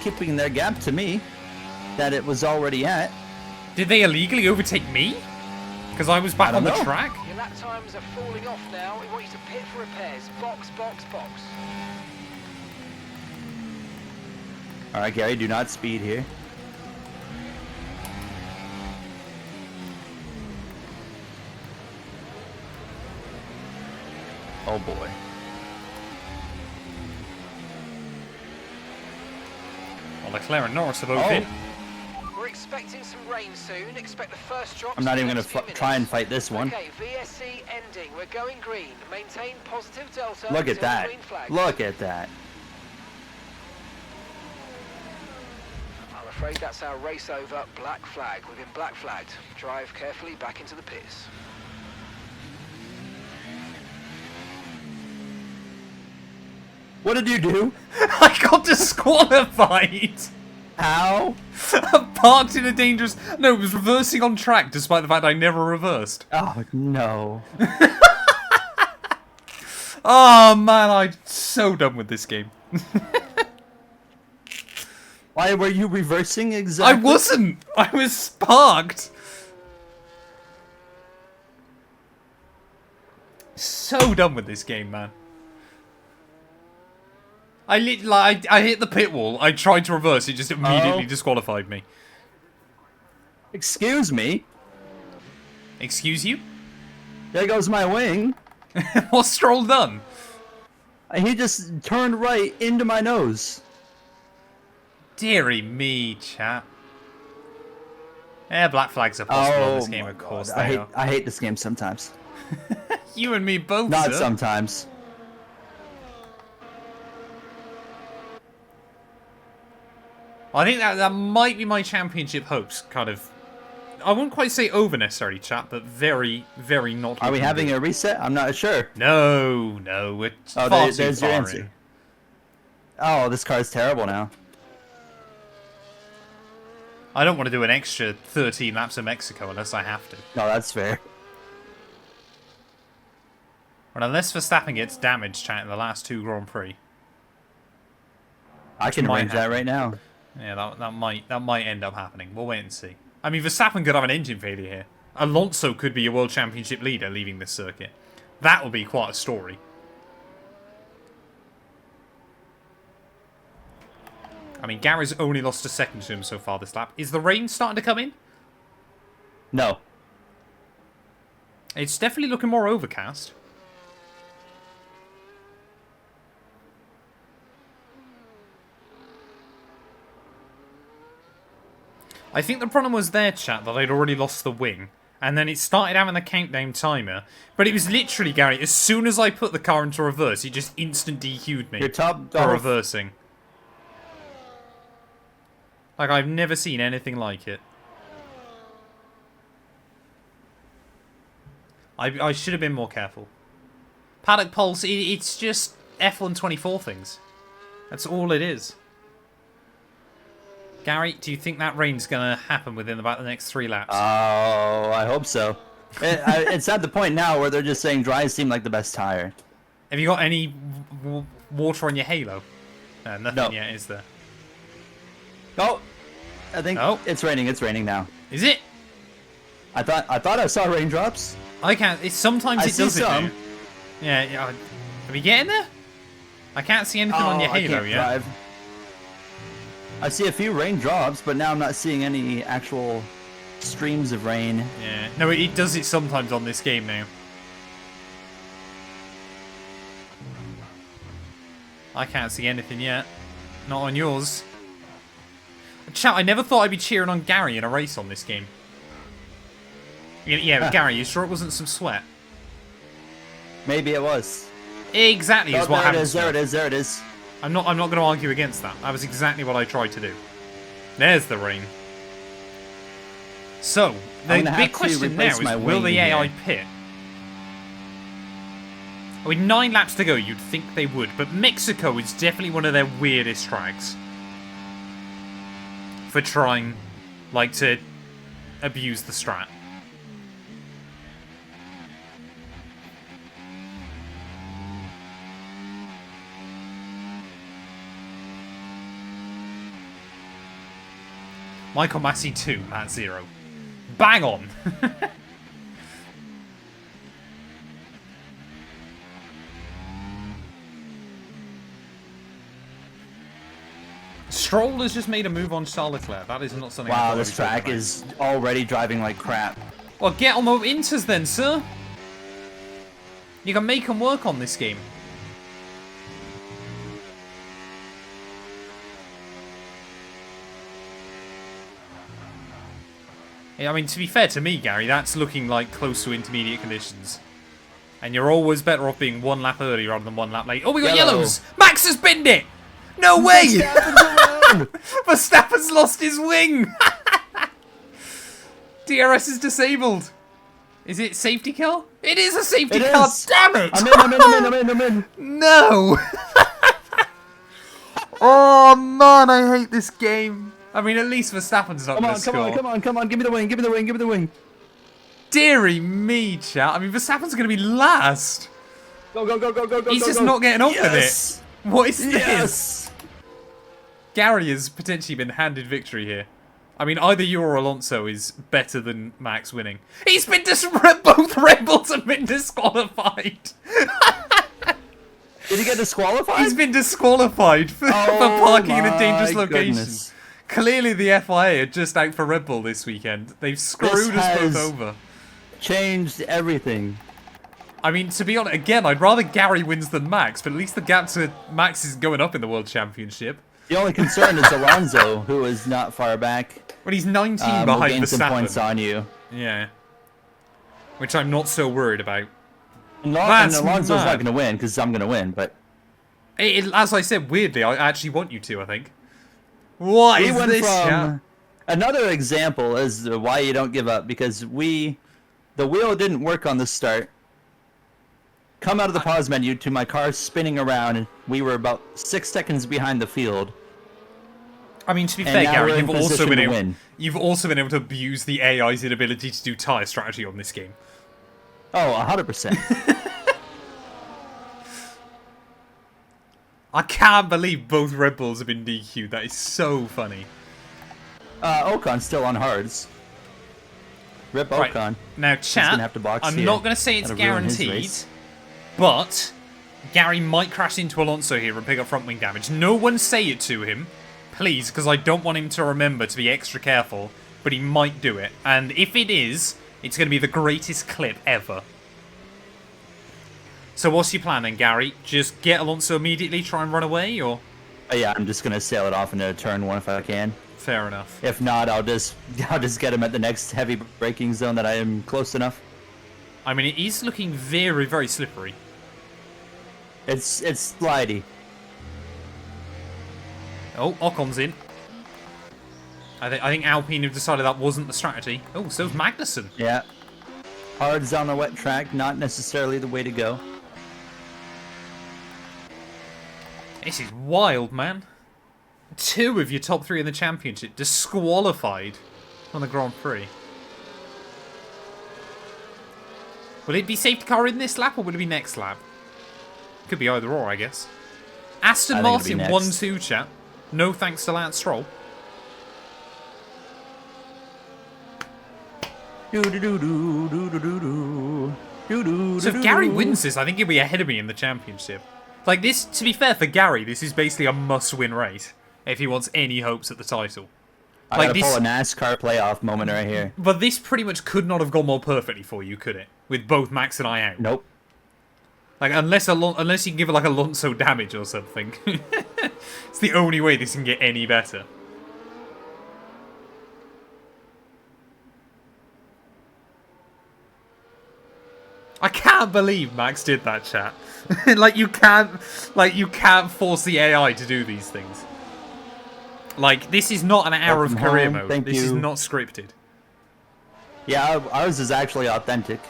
keeping their gap to me that it was already at. Did they illegally overtake me? Because I was back I on don't the know. track? Your lap times are falling off now. We want you to pit for repairs. Box, box, box. All right, Gary, do not speed here. Oh boy. Well, Leclerc and Norris are both in. We're expecting some rain soon. Expect the first drop. I'm not even in the going next to few try and minutes. fight this one. Okay, VSC ending. We're going green. Maintain positive delta. Look at until that. green flag. Look at that. I'm afraid that's our race over. Black flag. We've been black flagged. Drive carefully back into the pits. What did you do? I got disqualified. How? Parked in a dangerous... No, it was reversing on track despite the fact I never reversed. Oh, no. Oh, man, I'm so done with this game. Why were you reversing exactly? I wasn't. I was parked. So done with this game, man. I hit the pit wall. I tried to reverse. It just immediately disqualified me. Excuse me? Excuse you? There goes my wing. What's Stroll done? He just turned right into my nose. Deary me, chat. Yeah, black flags are possible in this game, my of course God. they are. I hate this game sometimes. You and me both, Not sir. sometimes. I think that might be my championship hopes, kind of. I wouldn't quite say over necessarily, chat, but very, very not. Are we having a reset? I'm not sure. No, we're far too there's your far answer. in. Oh, this car's terrible now. I don't want to do an extra 13 laps of Mexico unless I have to. No, that's fair. But unless Verstappen gets damaged, chat, in the last 2 Grand Prix. I can might arrange that happen. right now. Yeah, that might end up happening. We'll wait and see. I mean, Verstappen could have an engine failure here. Alonso could be a World Championship leader leaving this circuit. That would be quite a story. I mean, Gary's only lost a second to him so far this lap. Is the rain starting to come in? No. It's definitely looking more overcast. I think the problem was their chat that they'd already lost the wing. And then it started having the countdown timer. But it was literally, Gary, as soon as I put the car into reverse, it just instant DQ'd me Your top for reversing. Like, I've never seen anything like it. I should have been more careful. Paddock Pulse, it's just F1 24 things. That's all it is. Gary, do you think that rain's going to happen within about the next 3 laps? Oh, I hope so. It's at the point now where they're just saying dries seem like the best tire. Have you got any water on your halo? Nothing No. yet, is there? Oh, I think Oh. it's raining. It's raining now. Is it? I thought I saw raindrops. I can't. Sometimes I it see does it some. now. Yeah. Are we getting there? I can't see anything on your I halo can't yet. drive. I see a few raindrops, but now I'm not seeing any actual streams of rain. Yeah. No, it does it sometimes on this game now. I can't see anything yet. Not on yours. Chat, I never thought I'd be cheering on Gary in a race on this game. Yeah, Gary, you sure it wasn't some sweat? Maybe it was. Exactly is what happened. There it is. I'm not going to argue against that. That was exactly what I tried to do. There's the rain. So, the big question now is, will the AI pit? With 9 laps to go, you'd think they would, but Mexico is definitely one of their weirdest tracks for trying, like, to abuse the strat. Michael Massey 2 at 0. Bang on! Stroll has just made a move on Charles Leclerc. That is not something. Wow, this track is already driving like crap. Well, get on the inters then, sir. You can make them work on this game. Yeah, I mean, to be fair to me, Gary, that's looking like close to intermediate conditions. And you're always better off being 1 lap early rather than 1 lap late. Oh, we got yellows! Max has binned it! No way! Verstappen's lost his wing! DRS is disabled. Is it safety car? It is a safety car, damn it! I'm in. No! Oh man, I hate this game. I mean, at least Verstappen's not going to score. Come on, give me the wing. Deary me, chat. I mean, Verstappen's going to be last. Go. He's just not getting on with it. What is this? Yes. Gary has potentially been handed victory here. I mean, either you or Alonso is better than Max winning. He's been both Red Bulls have been disqualified. Did he get disqualified? He's been disqualified for parking in a dangerous location. Goodness. Clearly, the FIA are just out for Red Bull this weekend. They've screwed us both over. Changed everything. I mean, to be honest, again, I'd rather Gary wins than Max, but at least the gap to Max is going up in the World Championship. The only concern is Alonso, who is not far back. But he's 19 behind Verstappen. Verstappen. Points on you. Yeah. Which I'm not so worried about. And Alonso's not going to win, because I'm going to win, but... As I said, weirdly, I actually want you to, I think. What is this, chat? Another example as to why you don't give up, because the wheel didn't work on the start. Come out of the pause menu to my car spinning around, and we were about 6 seconds behind the field. I mean, to be fair, Gary, you've also been able to abuse the AI's inability to do tyre strategy on this game. Oh, 100%. I can't believe both Red Bulls have been DQ'd. That is so funny. Ocon's still on hards. Rip Ocon. Right. Now, chat, gonna have to box I'm here. not going to say it's guaranteed, but Gary might crash into Alonso here and pick up front wing damage. No one say it to him, please, because I don't want him to remember to be extra careful, but he might do it. And if it is, it's going to be the greatest clip ever. So what's your plan then, Gary? Just get Alonso immediately, try and run away, or...? Yeah, I'm just going to sail it off into turn 1 if I can. Fair enough. If not, I'll just get him at the next heavy braking zone that I am close enough. I mean, it is looking very, very slippery. It's slidey. Oh, Ocon's in. I think Alpine have decided that wasn't the strategy. Oh, so's Magnussen. Yeah. Hards on a wet track, not necessarily the way to go. This is wild, man. 2 of your top 3 in the championship disqualified from the Grand Prix. Will it be safety car in this lap or will it be next lap? Could be either or, I guess. Aston Martin 1-2, chat. No thanks to Lance Stroll. So if Gary wins this, I think he'll be ahead of me in the championship. Like this, to be fair for Gary, this is basically a must-win race if he wants any hopes at the title. I gotta pull a NASCAR playoff moment right here. But this pretty much could not have gone more perfectly for you, could it? With both Max and I out. Nope. Like unless you can give it like Alonso damage or something. It's the only way this can get any better. I can't believe Max did that, chat. you can't force the AI to do these things. Like, this is not an hour of career mode. This is not scripted. Yeah, ours is actually authentic.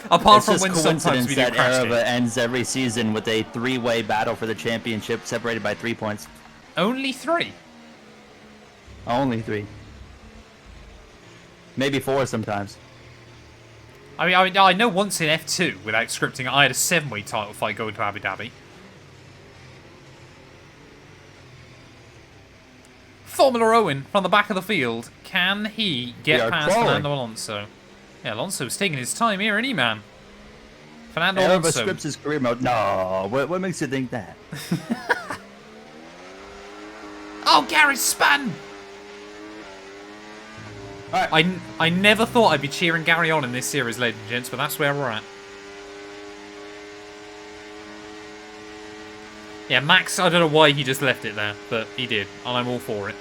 Apart from when sometimes we do crash it. Arava ends every season with a 3-way battle for the championship, separated by 3 points. Only 3? Only 3. Maybe 4 sometimes. I know once in F2, without scripting, I had a 7-way title fight going to Abu Dhabi. FormulaOwen from the back of the field. Can he get past Fernando Alonso? Yeah, Alonso's taking his time here, isn't he, man? Fernando Alonso scripts his career mode. No, what makes you think that? Oh, Gary's spun! Right. I never thought I'd be cheering Gary on in this series, ladies and gents, but that's where we're at. Yeah, Max, I don't know why he just left it there, but he did, and I'm all for it.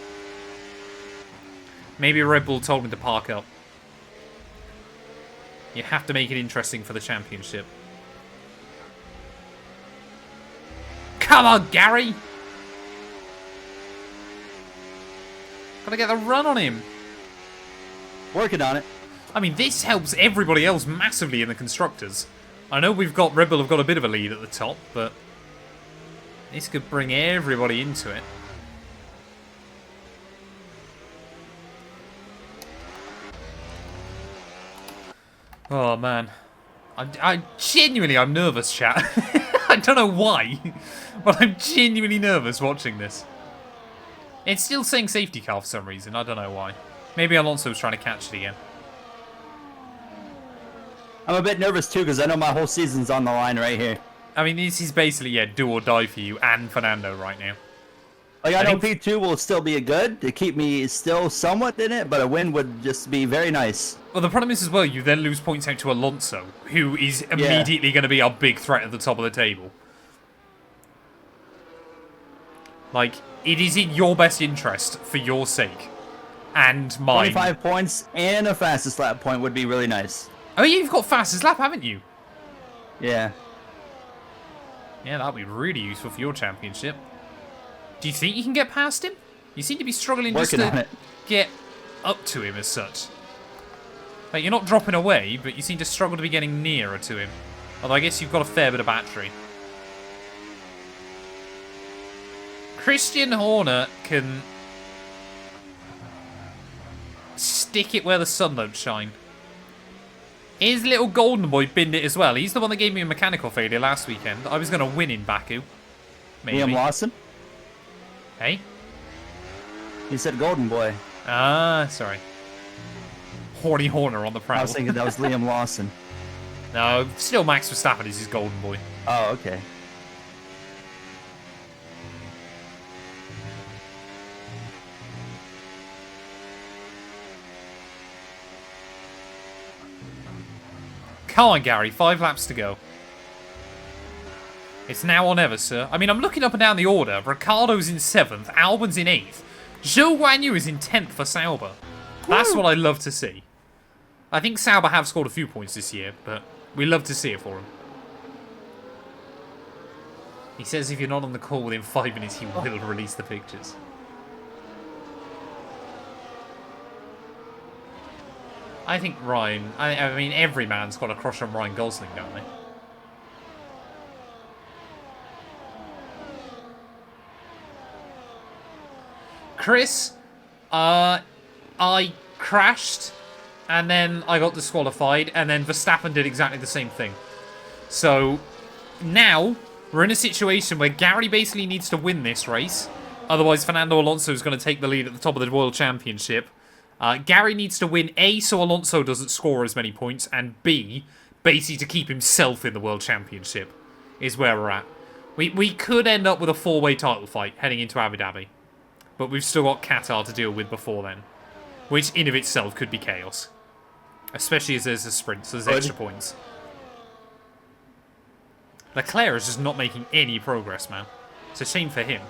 Maybe Red Bull told him to park up. You have to make it interesting for the championship. Come on, Gary! Gotta get the run on him. Working on it. I mean, this helps everybody else massively in the constructors. I know Red Bull have got a bit of a lead at the top, but this could bring everybody into it. Oh man, I'm nervous, chat. I don't know why, but I'm genuinely nervous watching this. It's still saying safety car for some reason. I don't know why. Maybe Alonso's trying to catch it again. I'm a bit nervous too because I know my whole season's on the line right here. I mean, this is basically, yeah, do or die for you and Fernando right now. Like, I know P2 will still be good to keep me still somewhat in it, but a win would just be very nice. Well, the problem is as well, you then lose points out to Alonso, who is immediately going to be our big threat at the top of the table. Like, it is in your best interest, for your sake, and mine. 25 points and a fastest lap point would be really nice. Oh, yeah, you've got fastest lap, haven't you? Yeah. Yeah, that'll be really useful for your championship. Do you think you can get past him? You seem to be struggling just to get up to him as such. Like, you're not dropping away, but you seem to struggle to be getting nearer to him. Although I guess you've got a fair bit of battery. Christian Horner can stick it where the sun don't shine. His little golden boy binned it as well. He's the one that gave me a mechanical failure last weekend. I was going to win in Baku. Maybe. Liam Lawson? Hey? You said golden boy. Ah, sorry. Horny Horner on the prowl. I was thinking that was Liam Lawson. No, still Max Verstappen is his golden boy. Oh, okay. Come on, Gary. 5 laps to go. It's now or never, sir. I mean, I'm looking up and down the order. Ricciardo's in 7th. Albon's in 8th. Zhou Guanyu is in 10th for Sauber. That's what I love to see. I think Sauber have scored a few points this year, but we love to see it for him. He says if you're not on the call within 5 minutes, he will release the pictures. I think Ryan... I mean, every man's got a crush on Ryan Gosling, don't they? Chris, I crashed, and then I got disqualified, and then Verstappen did exactly the same thing. So, now, we're in a situation where Gary basically needs to win this race, otherwise Fernando Alonso is going to take the lead at the top of the World Championship, Gary needs to win, A, so Alonso doesn't score as many points, and B, basically to keep himself in the World Championship, is where we're at. We could end up with a 4-way title fight heading into Abu Dhabi, but we've still got Qatar to deal with before then, which in of itself could be chaos. Especially as there's a sprint, so there's extra points. Leclerc is just not making any progress, man. It's a shame for him.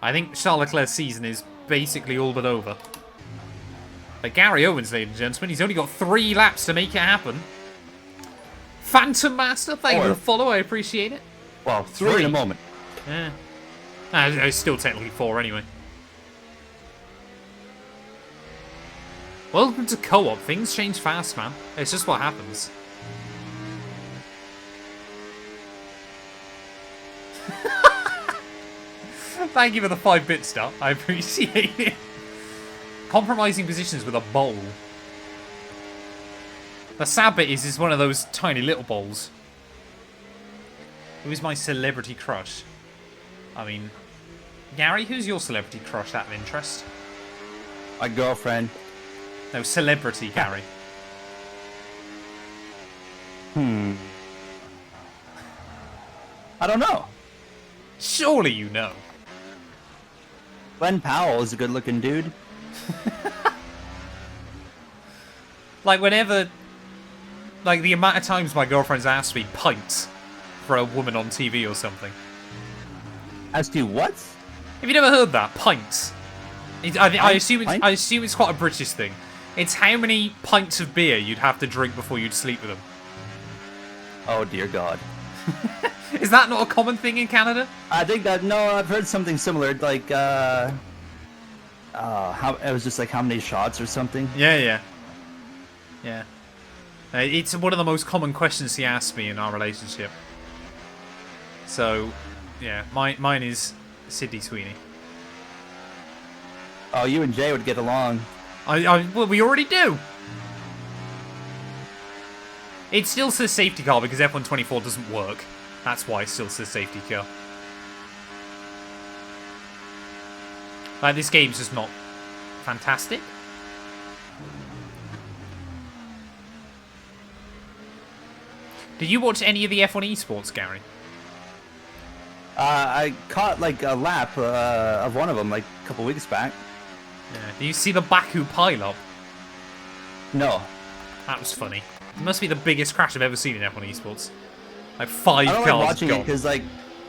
I think Charles Leclerc's season is basically all but over. But Gary Owens, ladies and gentlemen, he's only got 3 laps to make it happen. Phantom Master, thank you for the follow, I appreciate it. Well, 3 in a moment. Yeah. It's still technically 4 anyway. Welcome to co-op. Things change fast, man. It's just what happens. Thank you for the 5-bit stuff. I appreciate it. Compromising positions with a bowl. The sad bit is one of those tiny little bowls. Who is my celebrity crush? I mean, Gary, who's your celebrity crush out of interest? My girlfriend. No, celebrity, Gary. I don't know. Surely you know. Glenn Powell is a good-looking dude. Like, whenever... Like, the amount of times my girlfriend's asked me pints for a woman on TV or something. As to what? Have you never heard that? Pints. I assume Pints? I assume it's quite a British thing. It's how many pints of beer you'd have to drink before you'd sleep with them. Oh, dear God. Is that not a common thing in Canada? I think that, no, I've heard something similar, like, how, it was just like how many shots or something. Yeah. It's one of the most common questions he asked me in our relationship. So, yeah, mine is Sydney Sweeney. Oh, you and Jay would get along. Well, we already do. It still says safety car because F124 doesn't work. That's why it still says safety car. Like, this game's just not fantastic. Did you watch any of the F1 esports, Gary? I caught like a lap of one of them like a couple weeks back. Yeah. Did you see the Baku pileup? No. That was funny. It must be the biggest crash I've ever seen in F1 esports. Like 5 I don't cars like watching gone. it because like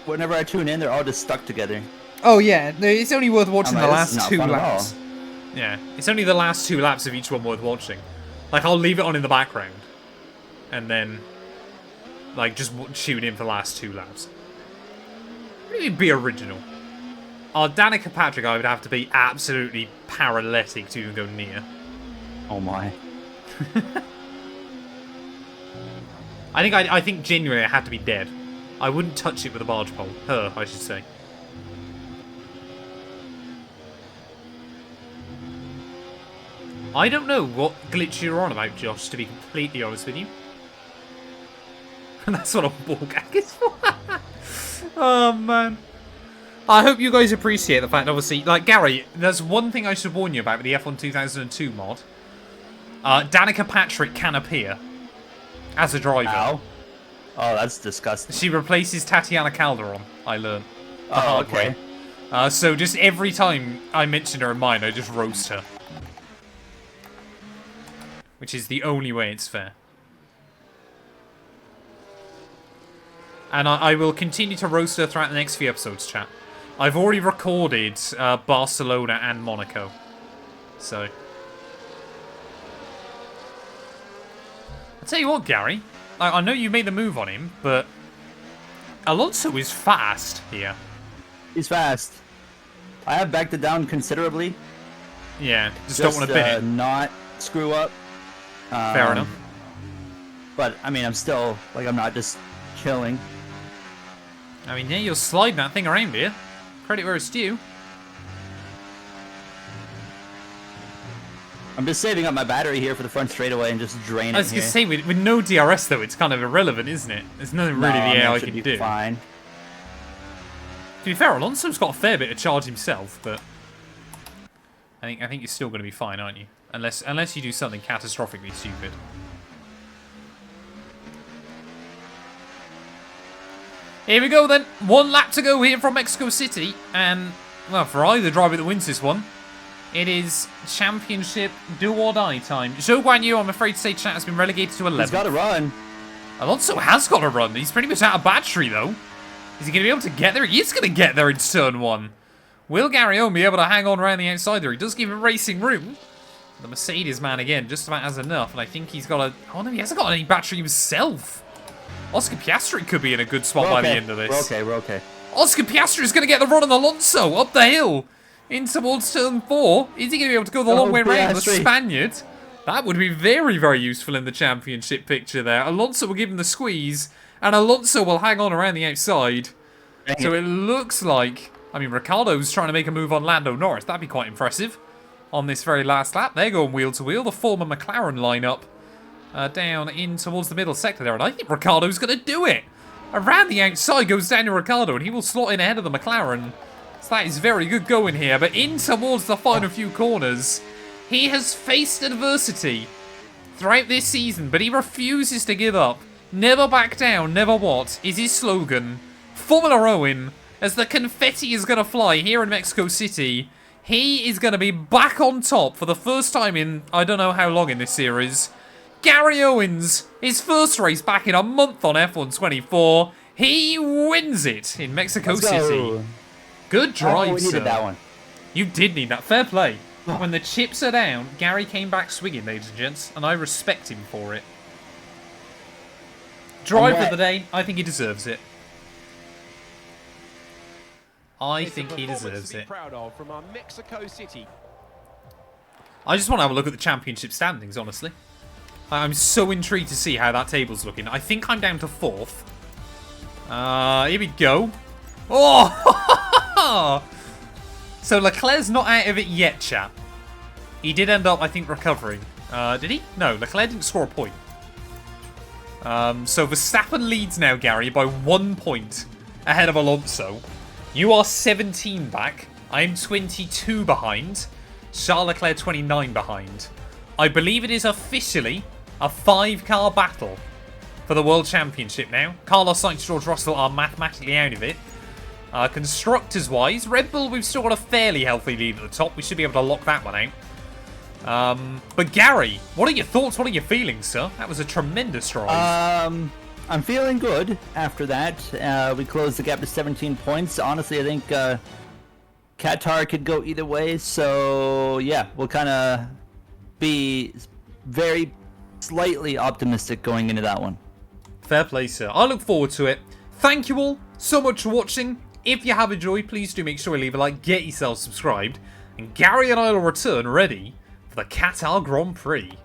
whenever I tune in, they're all just stuck together. Oh yeah, it's only worth watching I'm the like, this is last not 2 fun at all. laps. Yeah, it's only the last 2 laps of each one worth watching. Like, I'll leave it on in the background, and then, like, just tune in for the last 2 laps. Really be original. Danica Patrick, I would have to be absolutely paralytic to even go near. Oh my. I think genuinely I had to be dead. I wouldn't touch it with a barge pole. Her, I should say. I don't know what glitch you're on about, Josh, to be completely honest with you. That's what a ball gag is for. Oh, man. I hope you guys appreciate the fact, obviously, like, Gary, there's one thing I should warn you about with the F1 2002 mod. Danica Patrick can appear as a driver. Ow. Oh, that's disgusting. She replaces Tatiana Calderon, I learned. The Oh, hard okay. way. So just every time I mention her in mine, I just roast her. Which is the only way it's fair. And I will continue to roast her throughout the next few episodes, chat. I've already recorded Barcelona and Monaco. So. I'll tell you what, Gary. I know you made the move on him, but Alonso is fast here. He's fast. I have backed it down considerably. Yeah, just don't want to bin it. Not screw up. Fair enough. But, I mean, I'm still, like, I'm not just chilling. I mean, yeah, you're sliding that thing around here. Credit where it's due. I'm just saving up my battery here for the front straightaway and just draining it. I was going to say, with no DRS, though, it's kind of irrelevant, isn't it? There's nothing really the AI can do. Fine. To be fair, Alonso's got a fair bit of charge himself, but... I think you're still going to be fine, aren't you? Unless you do something catastrophically stupid. Here we go then. 1 lap to go here from Mexico City. And, well, for either driver that wins this one, it is championship do or die time. Zhou Guanyu, I'm afraid to say, chat, has been relegated to 11th. He's got to run. Alonso has got to run. He's pretty much out of battery, though. Is he going to be able to get there? He is going to get there in turn 1. Will Gary Owen be able to hang on around the outside there? He does give him racing room. The Mercedes man, again, just about has enough. And I think he's got a... Oh, no, he hasn't got any battery himself. Oscar Piastri could be in a good spot by the end of this. We're okay. Oscar Piastri is going to get the run on Alonso up the hill in towards turn 4. Is he going to be able to go the long way around the Spaniard? That would be very, very useful in the championship picture there. Alonso will give him the squeeze, and Alonso will hang on around the outside. So it looks like... I mean, Ricciardo's trying to make a move on Lando Norris. That'd be quite impressive on this very last lap. They're going wheel to wheel. The former McLaren lineup down in towards the middle sector there. And I think Ricciardo's going to do it. Around the outside goes Daniel Ricciardo, and he will slot in ahead of the McLaren. So that is very good going here. But in towards the final few corners, he has faced adversity throughout this season, but he refuses to give up. Never back down, never what, is his slogan. FormulaOwen, as the confetti is going to fly here in Mexico City, he is going to be back on top for the first time in I don't know how long in this series. Gary Owens, his first race back in a month on F1 24. He wins it in Mexico City. Good drive, we sir. needed that one. You did need that. Fair play. When the chips are down, Gary came back swinging, ladies and gents, and I respect him for it. Drive of the day, I think he deserves it. I think he deserves it. Proud of from our Mexico City. I just want to have a look at the championship standings, honestly. I'm so intrigued to see how that table's looking. I think I'm down to 4th. Here we go. Oh! So Leclerc's not out of it yet, chap. He did end up, I think, recovering. Did he? No, Leclerc didn't score a point. So Verstappen leads now, Gary, by 1 point ahead of Alonso. You are 17 back. I'm 22 behind. Charles Leclerc 29 behind. I believe it is officially a 5-car battle for the World Championship now. Carlos Sainz, George Russell are mathematically out of it. Constructors-wise, Red Bull, we've still got a fairly healthy lead at the top. We should be able to lock that one out. But Gary, what are your thoughts? What are your feelings, sir? That was a tremendous drive. I'm feeling good after that. We closed the gap to 17 points. Honestly, I think Qatar could go either way. So, yeah, we'll kind of be very slightly optimistic going into that one. Fair play, sir. I look forward to it. Thank you all so much for watching. If you have enjoyed, please do make sure you leave a like, get yourself subscribed, and Gary and I will return ready for the Qatar Grand Prix.